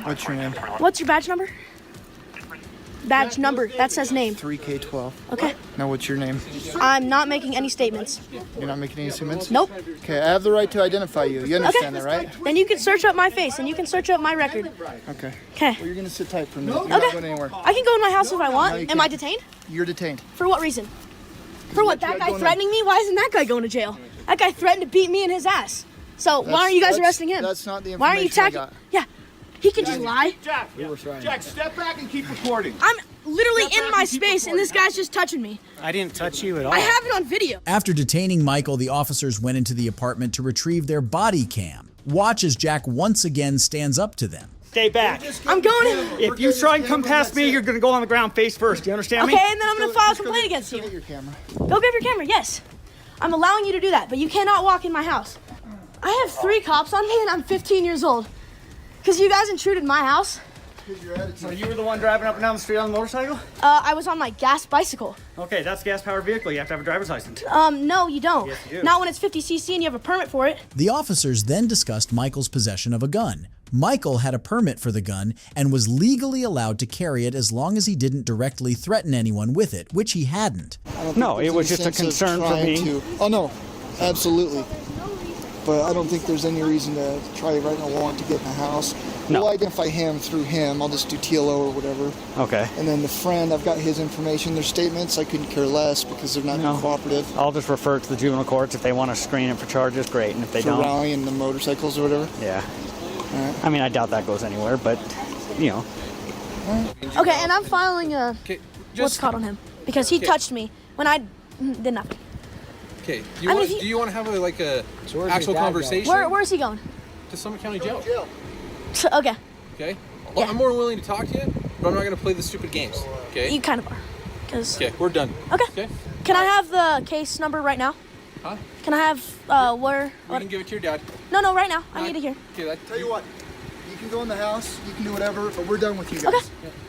What's your name? What's your badge number? Badge number. That says name. 3K12. Okay. Now, what's your name? I'm not making any statements. You're not making any statements? Nope. Okay, I have the right to identify you. You understand that, right? Then you can search up my face and you can search up my record. Okay. Okay. Well, you're gonna sit tight for a minute. You're not Okay. going anywhere. I can go in my house if I want. No, you Am I can't. detained? You're detained. For what reason? For what? That guy threatening me? Why isn't that guy going to jail? That guy threatened to beat me in his ass. So why aren't you guys arresting him? That's not the Why aren't you information I attacking? Yeah. He can just lie. Jack, Jack, step back and keep recording. I'm literally in my space and this guy's just touching me. I didn't touch you at all. I have it on video. After detaining Michael, the officers went into the apartment to retrieve their body cam. Watch as Jack once again stands up to them. Stay back. I'm going in. If you try and come past me, you're gonna go on the ground face first. Do you understand me? Okay, and then I'm going to file a complaint against you. Your camera. Go grab your camera, yes. I'm allowing you to do that, but you cannot walk in my house. I have 3 cops on me and I'm 15 years old. Because you guys intruded my house. So you were the one driving up and down the street on the motorcycle? I was on my gas bicycle. Okay, that's a gas-powered vehicle. You have to have a driver's license. No, you don't. Yes, you do. Not when it's 50cc and you have a permit for it. The officers then discussed Michael's possession of a gun. Michael had a permit for the gun and was legally allowed to carry it as long as he didn't directly threaten anyone with it, which he hadn't. No, it was just a concern for me. Oh, no. Absolutely. But I don't think there's any reason to try writing a warrant to get in the house. No. We'll identify him through him. I'll just do TLO or whatever. Okay. And then the friend, I've got his information. Their statements, I couldn't care less because they're not being cooperative. I'll just refer it to the juvenile courts. If they want to screen it for charges, great. And if they For don't, rallying the motorcycles or whatever. yeah. I mean, I doubt that goes anywhere, but, you know. Okay, and I'm filing a what's called on him. Because he touched me when I did nothing. Okay. I mean, if Do you want to have a So actual conversation? Where's he going? To Summit County Jail. Okay. Okay. Well, I'm more than willing to talk to you, but I'm not going to play the stupid games. Okay. You kind of are. Cause Okay, we're done. Okay. Can I have the case number right now? Huh? Can I have where? We can give it to your dad. No, right now. I need to hear. Okay, Tell you what, you can go in the house, you can do whatever, but we're done with you guys. Okay.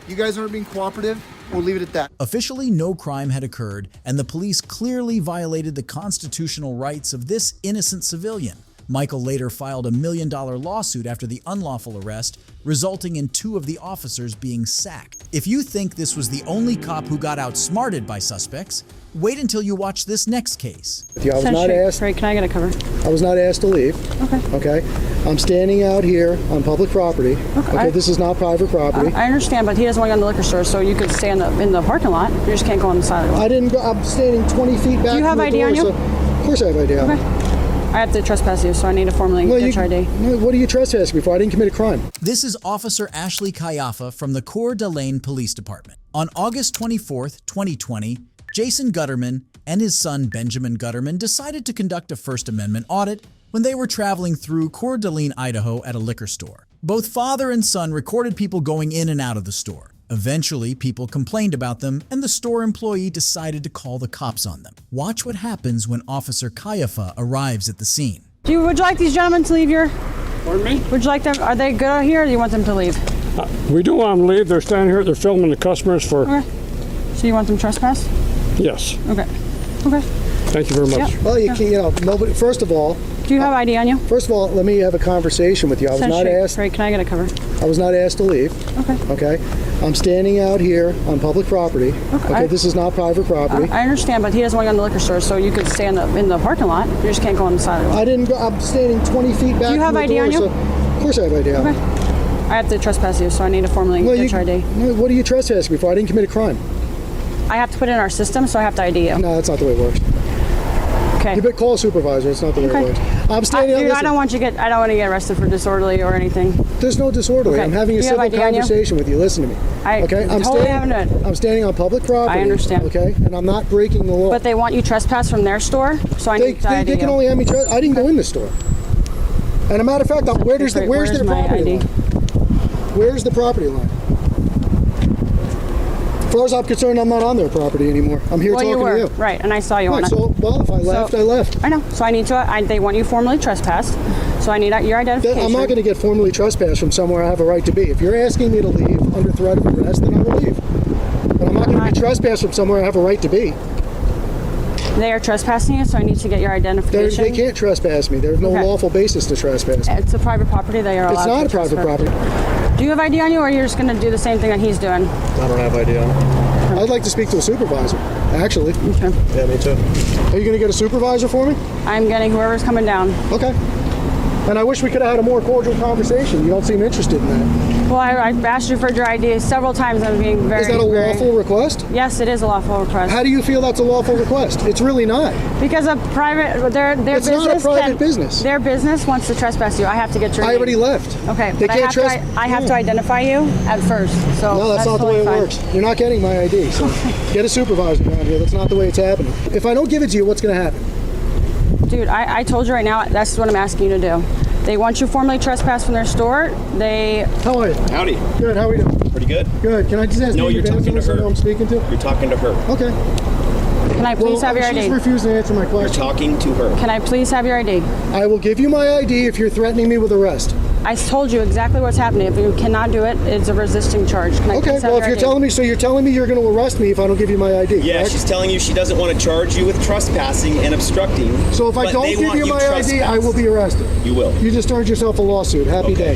You guys aren't being cooperative, we'll leave it at that. Officially, no crime had occurred, and the police clearly violated the constitutional rights of this innocent civilian. Michael later filed a $1 million lawsuit after the unlawful arrest, resulting in 2 of the officers being sacked. If you think this was the only cop who got outsmarted by suspects, wait until you watch this next case. I was not asked. Right, can I get a cover? I was not asked to leave. Okay. I'm standing out here on public property. Okay. This is not private property. I understand, but he doesn't want to go in the liquor store, so you could stay in the parking lot. You just can't go on the sidewalk. I didn't go. I'm standing 20 feet back. Do you have from the ID door, on you? so- of course I have ID on. Okay. I have to trespass you, so I need to formally get your ID. What are you trespassing me for? I didn't commit a crime. This is Officer Ashley Kayafa from the Coeur d'Alene Police Department. On August 24th, 2020, Jason Gutterman and his son Benjamin Gutterman decided to conduct a First Amendment audit when they were traveling through Coeur d'Alene, Idaho at a liquor store. Both father and son recorded people going in and out of the store. Eventually, people complained about them, and the store employee decided to call the cops on them. Watch what happens when Officer Kayafa arrives at the scene. Would you like these gentlemen to leave your... Pardon me? Would you like them... Are they good out here, or do you want them to leave? We do want them to leave. They're standing here. They're filming the customers for... Okay. So you want them trespass? Yes. Okay. Thank you very much. Yep. Well, you can't, nobody, first of all... Do you have ID on you? First of all, let me have a conversation with you. I was not asked... Right, can I get a cover? I was not asked to leave. Okay. I'm standing out here on public property. Okay. This is not private property. I understand, but he doesn't want to go in the liquor store, so you could stay in the parking lot. You just can't go on the sidewalk. I didn't go. I'm standing 20 feet back. Do you have from the ID door, on you? so- of course I have ID on. Okay. I have to trespass you, so I need to formally get your ID. What are you trespassing me for? I didn't commit a crime. I have to put it in our system, so I have to ID you. No, that's not the way it works. Okay. You better call a supervisor. It's not the way it works. I'm standing out. Dude, I don't want to get arrested for disorderly or anything. There's no disorderly. Okay. I'm having a civil conversation with you. Listen to me. Okay. I'm standing on public property. I understand. Okay. And I'm not breaking the law. But they want you trespass from their store, so I need to ID They can you. only have me. I didn't go in the store. And a matter of fact, where's the property line? Where's the property line? As far as I'm concerned, I'm not on their property anymore. I'm here talking to you. Right, and I saw you on it. So, well, if I left, I left. I know. So I need to. They want you formally trespassed. So I need your identification. I'm not going to get formally trespassed from somewhere I have a right to be. If you're asking me to leave under threat of arrest, then I will leave. But I'm not going to be trespassed from somewhere I have a right to be. They are trespassing you, so I need to get your identification. They can't trespass me. There's no lawful basis to trespass me. It's a private property. They are allowed to It's not a private property. Do you have ID on you, or you're just going to do the same thing that he's doing? I don't have ID on me. I'd like to speak to a supervisor, actually. Okay. Yeah, me too. Are you going to get a supervisor for me? I'm getting whoever's coming down. Okay. And I wish we could have had a more cordial conversation. You don't seem interested in that. Well, I asked you for your ID several times. I'm being very... Is that a lawful request? Yes, it is a lawful request. How do you feel that's a lawful request? It's really not. Because a private... Their it's business not a private business. Their business wants to trespass you. I have to get your name. I already left. Okay, they but can't I have to identify you at first. So no, that's not the way it works. You're not getting my ID, so get a supervisor around here. That's not the way it's happening. If I don't give it to you, what's going to happen? Dude, I told you right now, that's what I'm asking you to do. They want you formally trespassed from their store. How are you? Howdy. Good, how are we doing? Pretty good. Good. Can I just ask No, you're talking to her. Who I'm speaking to? You're talking to her. Okay. Can I please have your ID? She's refusing to answer my question. You're talking to her. Can I please have your ID? I will give you my ID if you're threatening me with arrest. I told you exactly what's happening. If you cannot do it, it's a resisting charge. Can I please have your if you're ID? telling me, so you're telling me you're going to arrest me if I don't give you my ID, Yeah, correct? she's telling you she doesn't want to charge you with trespassing and obstructing. So if I don't give you my ID, I will be arrested. You will. You just earned yourself a lawsuit. Happy day.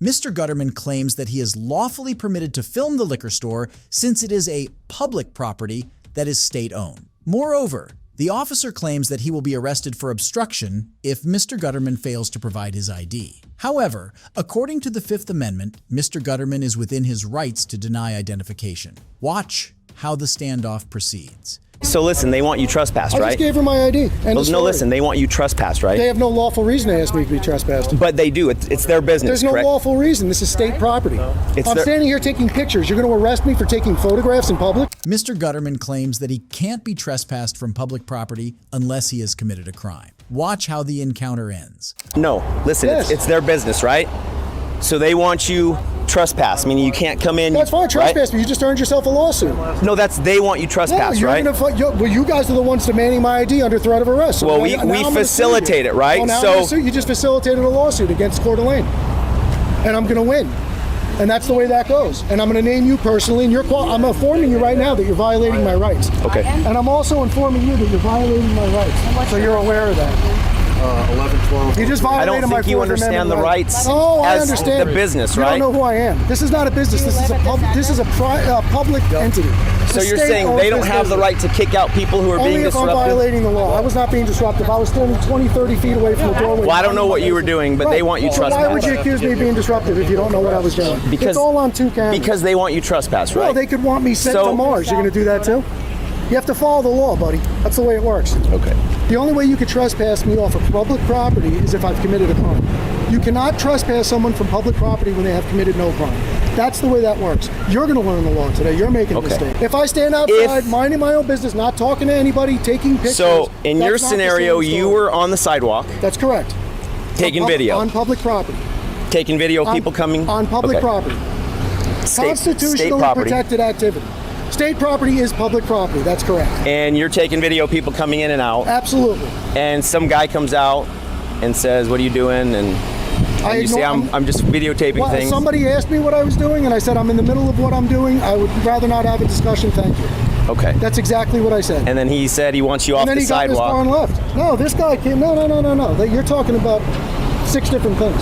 Mr. Gutterman claims that he is lawfully permitted to film the liquor store since it is a public property that is state-owned. Moreover, the officer claims that he will be arrested for obstruction if Mr. Gutterman fails to provide his ID. However, according to the Fifth Amendment, Mr. Gutterman is within his rights to deny identification. Watch how the standoff proceeds. So listen, they want you trespassed, right? I just gave her my ID. No, listen, they want you trespassed, right? They have no lawful reason to ask me to be trespassed. But they do. It's their business, There's no correct? lawful reason. This is state property. I'm standing here taking pictures. You're going to arrest me for taking photographs in public? Mr. Gutterman claims that he can't be trespassed from public property unless he has committed a crime. Watch how the encounter ends. No, listen, it's their business, right? So they want you trespassed, meaning you can't come in. That's fine, trespass, right? but you just earned yourself a lawsuit. No, they want you trespassed, right? Well, you guys are the ones demanding my ID under threat of arrest. So well, we facilitate it, right? So you just facilitated a lawsuit against Coeur d'Alene, and I'm going to win. And that's the way that goes. And I'm going to name you personally, and I'm informing you right now that you're violating my rights. Okay. And I'm also informing you that you're violating my rights. So you're aware of that. 11, 12. You just violated I don't think you understand the rights as the business, you right? You don't know who I am. This is not a business. This is a public entity. So you're saying they don't have the right to kick out people who are being disruptive? Only if I'm violating the law. I was not being disruptive. I was standing 20, 30 feet away from the doorway. Well, I don't know what you were doing, but they want you trespassed. Why would you accuse me of being disruptive if you don't know what I was doing? It's all on 2 cameras. Because they want you trespassed, right? Well, they could want me sent to Mars. You're going to do that too? You have to follow the law, buddy. That's the way it works. Okay. The only way you could trespass me off of public property is if I've committed a crime. You cannot trespass someone from public property when they have committed no crime. That's the way that works. You're going to learn the law today. You're making a mistake. If I stand outside, minding my own business, not talking to anybody, taking pictures. So, in your scenario, you were on the sidewalk. That's correct. Taking video. On public property. Taking video of people coming? On public property. Constitutionally protected activity. State property is public property. That's correct. And you're taking video of people coming in and out. Absolutely. And some guy comes out and says, "What are you doing?" And you say, "I'm just videotaping things." Somebody asked me what I was doing, and I said, "I'm in the middle of what I'm doing. I would rather not have a discussion. Thank you." Okay. That's exactly what I said. And then he said he wants you off the sidewalk. And then he got in his car and left. No, this guy came. No. You're talking about 6 different things.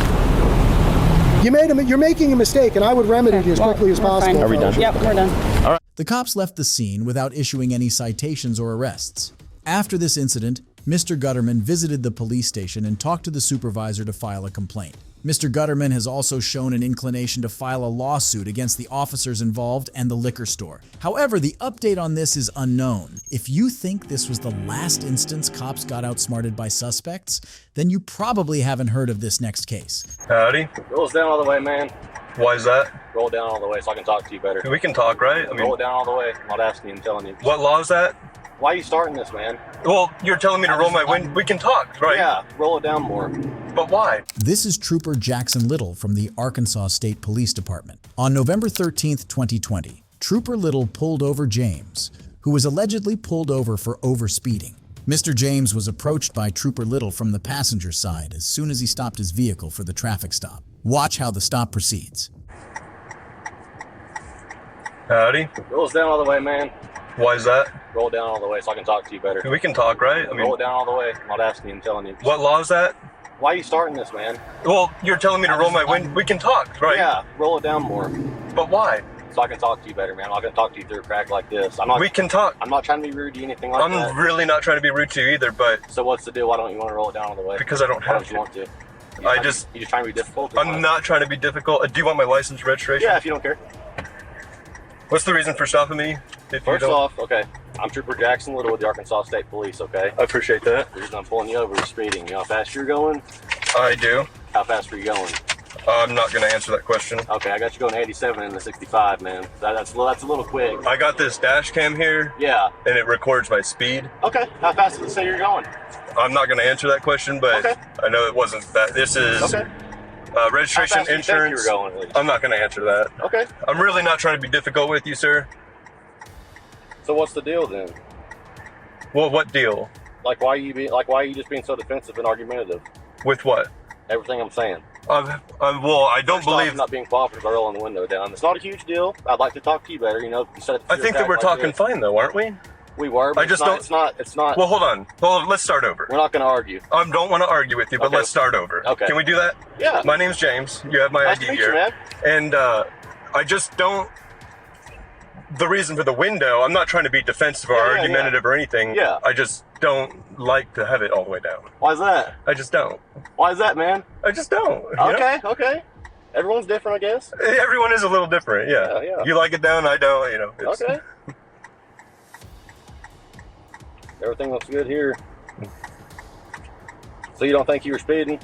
You're making a mistake, and I would remedy it as quickly as possible. Are we done? Yep, we're done. All right. The cops left the scene without issuing any citations or arrests. After this incident, Mr. Gutterman visited the police station and talked to the supervisor to file a complaint. Mr. Gutterman has also shown an inclination to file a lawsuit against the officers involved and the liquor store. However, the update on this is unknown. If you think this was the last instance cops got outsmarted by suspects, then you probably haven't heard of this next case. Howdy. Roll us down all the way, man. Why is that? Roll it down all the way so I can talk to you better. We can talk, right? I mean, roll it down all the way. I'm not asking you, I'm telling you. What law is that? Why are you starting this, man? Well, you're telling me to roll my window. We can talk, right? Yeah, roll it down more. But why? This is Trooper Jackson Little from the Arkansas State Police Department. On November 13th, 2020, Trooper Little pulled over James, who was allegedly pulled over for overspeeding. Mr. James was approached by Trooper Little from the passenger side as soon as he stopped his vehicle for the traffic stop. Watch how the stop proceeds. Howdy. Roll us down all the way, man. Why is that? Roll it down all the way so I can talk to you better. We can talk, right? I mean, roll it down all the way. I'm not asking you, I'm telling you. What law is that? Why are you starting this, man? Well, you're telling me to roll my window. We can talk, right? Yeah, roll it down more. But why? So I can talk to you better, man. I'm not going to talk to you through a crack like this. We can talk. I'm not trying to be rude to you, anything like that. I'm really not trying to be rude to you either, but... So what's the deal? Why don't you want to roll it down all the way? Because I don't have to. You want to? You just trying to be difficult? I'm not trying to be difficult. Do you want my license and registration? Yeah, if you don't care. What's the reason for stopping me? First off, okay, I'm Trooper Jackson Little with the Arkansas State Police, okay? I appreciate that. The reason I'm pulling you over is speeding. You know how fast you're going? I do. How fast are you going? I'm not going to answer that question. Okay, I got you going 87 in the 65, man. That's a little quick. I got this dash cam here. Yeah. And it records my speed. Okay, how fast does it say you're going? I'm not going to answer that question, but okay. I know it wasn't that. This is registration, insurance. You were going, I'm not going to answer that. Okay. I'm really not trying to be difficult with you, sir. So what's the deal then? Well, what deal? Like why are you just being so defensive and argumentative? With what? Everything I'm saying. Well, I don't believe... I'm not being cooperative by rolling the window down. It's not a huge deal. I'd like to talk to you better, you know. I think that we're talking fine though, aren't we? We were, but it's not. Well, hold on. Well, let's start over. We're not going to argue. I don't want to argue with you, but let's start over. Okay. Can we do that? Yeah. My name's James. You have my nice ID to meet here. You, man. And I just don't... The reason for the window, I'm not trying to be defensive or argumentative or anything. Yeah. I just don't like to have it all the way down. Why is that? I just don't. Why is that, man? I just don't. Okay, okay. Everyone's different, I guess. Everyone is a little different, yeah. Yeah. You like it down, I don't, you know. Okay. Everything looks good here. So you don't think you were speeding?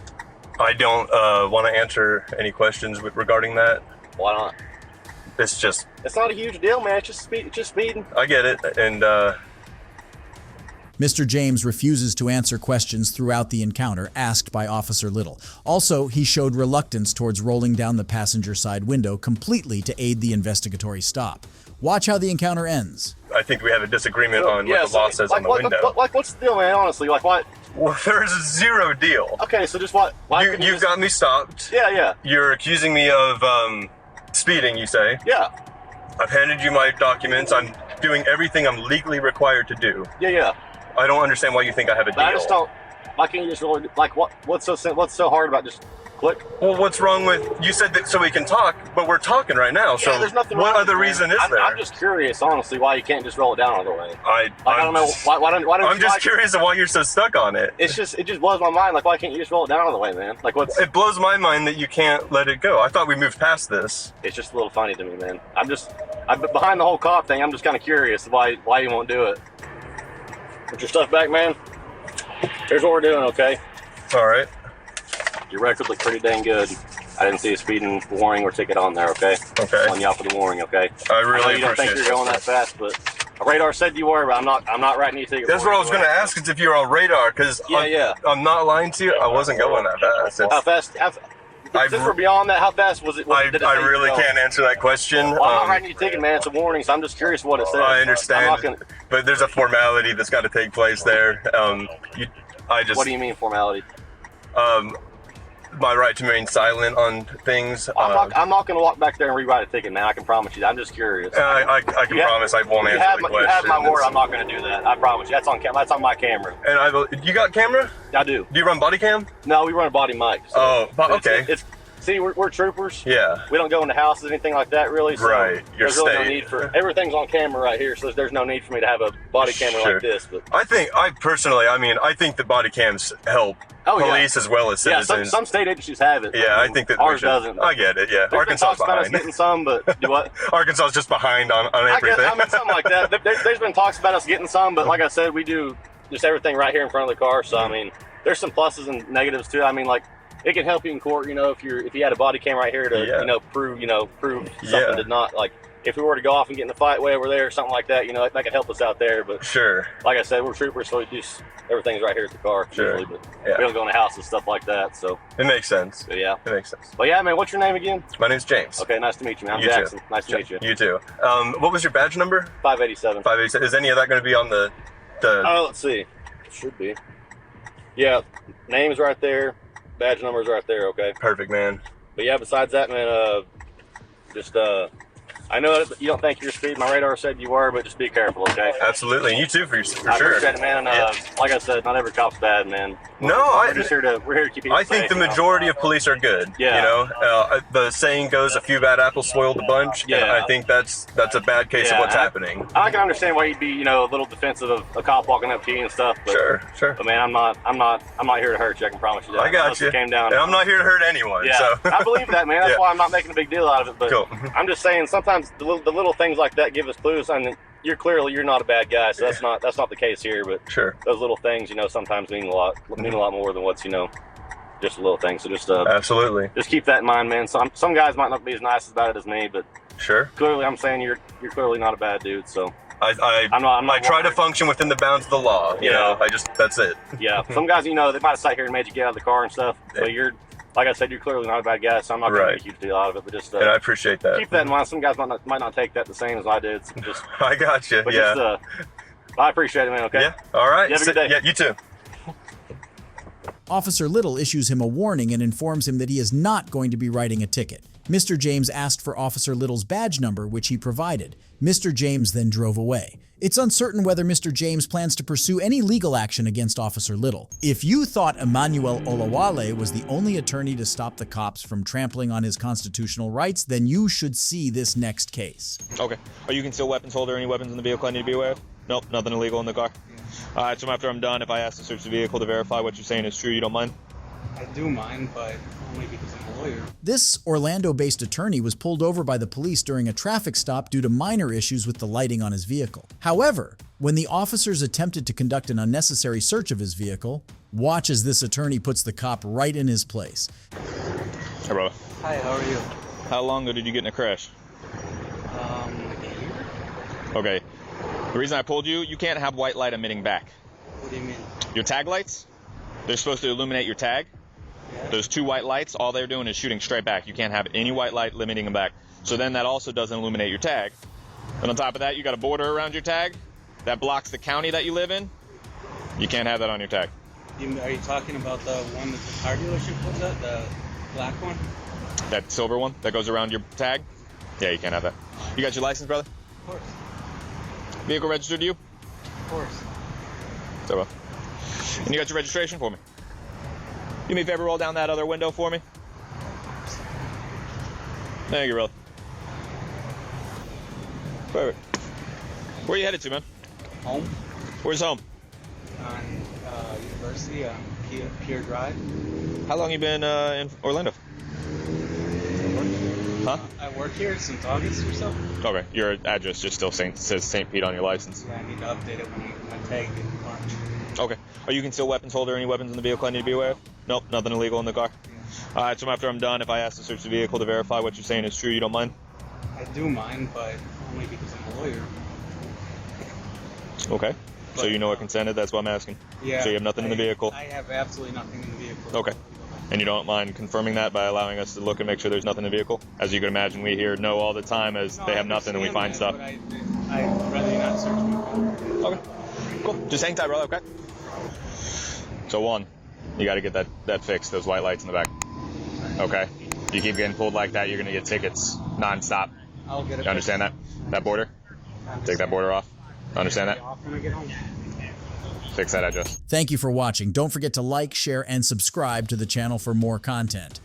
I don't want to answer any questions regarding that. Why not? It's just... It's not a huge deal, man. It's just speeding. I get it, and Mr. James refuses to answer questions throughout the encounter asked by Officer Little. Also, he showed reluctance towards rolling down the passenger side window completely to aid the investigatory stop. Watch how the encounter ends. I think we have a disagreement on what the law says on the window. What's the deal, man? Honestly, like what? Well, there's a zero deal. Okay, so just what? You've got me stopped. Yeah, yeah. You're accusing me of speeding, you say? Yeah. I've handed you my documents. I'm doing everything I'm legally required to do. Yeah, yeah. I don't understand why you think I have a deal. I just don't. Why can't you just really like what's so hard about just click? Well, what's wrong with you said that so we can talk, but we're talking right now. So there's nothing what wrong other with reason that. is there? I'm just curious, honestly, why you can't just roll it down all the way. I don't know why don't I'm just curious of why you're so stuck on it. It just blows my mind. Like why can't you just roll it down all the way, man? Like what's? It blows my mind that you can't let it go. I thought we moved past this. It's just a little funny to me, man. I'm behind the whole cop thing. I'm just kind of curious why you won't do it. Put your stuff back, man. Here's what we're doing, okay? All right. Your record looked pretty dang good. I didn't see a speeding warning or ticket on there, okay? Okay. I'm calling you out for the warning, okay? I really you don't think you're going that fast, but radar said you were, but I'm not writing you a ticket. That's what I was going to ask, is if you're on radar, because I'm not lying to you. I wasn't going that fast. How fast? Since we're beyond that, how fast was it? I really can't answer that question. Well, I'm not writing you a ticket, man. It's a warning, so I'm just curious what it says. I understand, but there's a formality that's got to take place there. What do you mean formality? My right to remain silent on things. I'm not going to walk back there and rewrite a ticket, man. I can promise you that. I'm just curious. I can promise I won't answer the question. You have my word. I'm not going to do that. I promise you. That's on my camera. And you got camera? I do. Do you run body cam? No, we run a body mic. So okay. see, we're troopers. Yeah. We don't go into houses, anything like that, really. So Right. You're there's really no safe. need for everything's on camera right here, so there's no need for me to have a body camera Sure. like this. But I think the body cams help police as well as yeah, citizens. some state agencies have it. Yeah, I think that ours we should, doesn't. I get it. Yeah, There's Arkansas is been talks about us behind. getting some, but do what? Arkansas is just behind on everything. I mean, something like that. There's been talks about us getting some, but like I said, we do just everything right here in front of the car. So I mean, there's some pluses and negatives too. I mean, like it can help you in court. You know, if you had a body cam right here to prove something did not like. If we were to go off and get in a fight way over there or something like that, that could help us out there. But sure, like I said, we're troopers, so we do everything's right here at the car. Sure. Usually, but we don't go in the house and stuff like that. So it makes sense. But yeah, it makes sense. But yeah, man, what's your name again? My name's James. Okay, nice to meet you, man. I'm You Jackson. too. Nice to meet you. You too. What was your badge number? 587. 587. Is any of that going to be on the? Oh, let's see. It should be. Yeah, name's right there. Badge number's right there. Okay. Perfect, man. But yeah, besides that, man, I know that you don't think you're speed. My radar said you were, but just be careful, okay? Absolutely, and you too, for sure. I appreciate it, man. Like I said, not every cop's bad, man. We're here to keep people I think safe, the majority of police are good. Yeah. The saying goes, "A few bad apples spoil the bunch." Yeah. And I think that's a bad case of what's happening. I can understand why you'd be, a little defensive of a cop walking up to you and stuff. But, Sure. But man, I'm not here to hurt you. I can promise you that. I got Unless you. it came down. And I'm not here to hurt anyone. Yeah, So. I believe that, man. That's Yeah. why I'm not making a big deal out of it. But Cool. I'm just saying, sometimes the little things like that give us clues. I mean, you're not a bad guy, so that's not the case here. But sure, those little things, sometimes mean a lot more than what's just a little thing. So just absolutely, just keep that in mind, man. Some guys might not be as nice about it as me, but sure, clearly I'm saying you're clearly not a bad dude. So I try to function within the bounds of the law. You know, that's it. Yeah, some guys, they might have sat here and made you get out of the car and stuff. But like I said, you're clearly not a bad guy, so I'm not going to make a huge deal out of it. But just and I appreciate that. Keep that in mind. Some guys might not take that the same as I did. So just I got you. But Yeah. I appreciate it, man. Okay. Yeah. All right. You have a good day. Yeah. You too. Officer Little issues him a warning and informs him that he is not going to be writing a ticket. Mr. James asked for Officer Little's badge number, which he provided. Mr. James then drove away. It's uncertain whether Mr. James plans to pursue any legal action against Officer Little. If you thought Emmanuel Olawale was the only attorney to stop the cops from trampling on his constitutional rights, then you should see this next case. Okay. Are you concealed weapons holder? Any weapons in the vehicle I need to be aware of? Nope, nothing illegal in the car. All right, so after I'm done, if I ask to search the vehicle to verify what you're saying is true, you don't mind? I do mind, but only because I'm a lawyer. This Orlando-based attorney was pulled over by the police during a traffic stop due to minor issues with the lighting on his vehicle. However, when the officers attempted to conduct an unnecessary search of his vehicle, watch as this attorney puts the cop right in his place. Hey, brother. Hi, how are you? How long ago did you get in a crash? Like a year. Okay. The reason I pulled you, you can't have white light emitting back. What do you mean? Your tag lights, they're supposed to illuminate your tag. Yeah. Those two white lights, all they're doing is shooting straight back. You can't have any white light limiting them back. So then that also doesn't illuminate your tag. And on top of that, you got a border around your tag that blocks the county that you live in. You can't have that on your tag. Are you talking about the one that the car dealership was at, the black one? That silver one that goes around your tag? Yeah, you can't have that. You got your license, brother? Of course. Vehicle registered to you? Of course. So well. And you got your registration for me? Do me a favor, roll down that other window for me. Thank you, brother. Perfect. Where are you headed to, man? Home. Where's home? On University on Pier Drive. How long you been in Orlando? Huh? I work here since August or so. Okay, your address just still says St. Pete on your license. Yeah, I need to update it when my tag in March. Okay. Are you concealed weapons holder? Any weapons in the vehicle I need to be aware of? Nope, nothing illegal in the car. All right, so after I'm done, if I ask to search the vehicle to verify what you're saying is true, you don't mind? I do mind, but only because I'm a lawyer. Okay. So you know what consented? That's what I'm asking. Yeah. So you have nothing in the vehicle? I have absolutely nothing in the vehicle. Okay. And you don't mind confirming that by allowing us to look and make sure there's nothing in the vehicle? As you can imagine, we hear no all the time as they have nothing and we find stuff. I'd rather you not search me. Okay. Cool. Just hang tight, brother, okay? So one, you got to get that fixed, those white lights in the back. Okay? You keep getting pulled like that, you're going to get tickets nonstop. I'll get it. You understand that? That border? Take that border off. Understand that? When I get home. Fix that address. Thank you for watching. Don't forget to like, share, and subscribe to the channel for more content.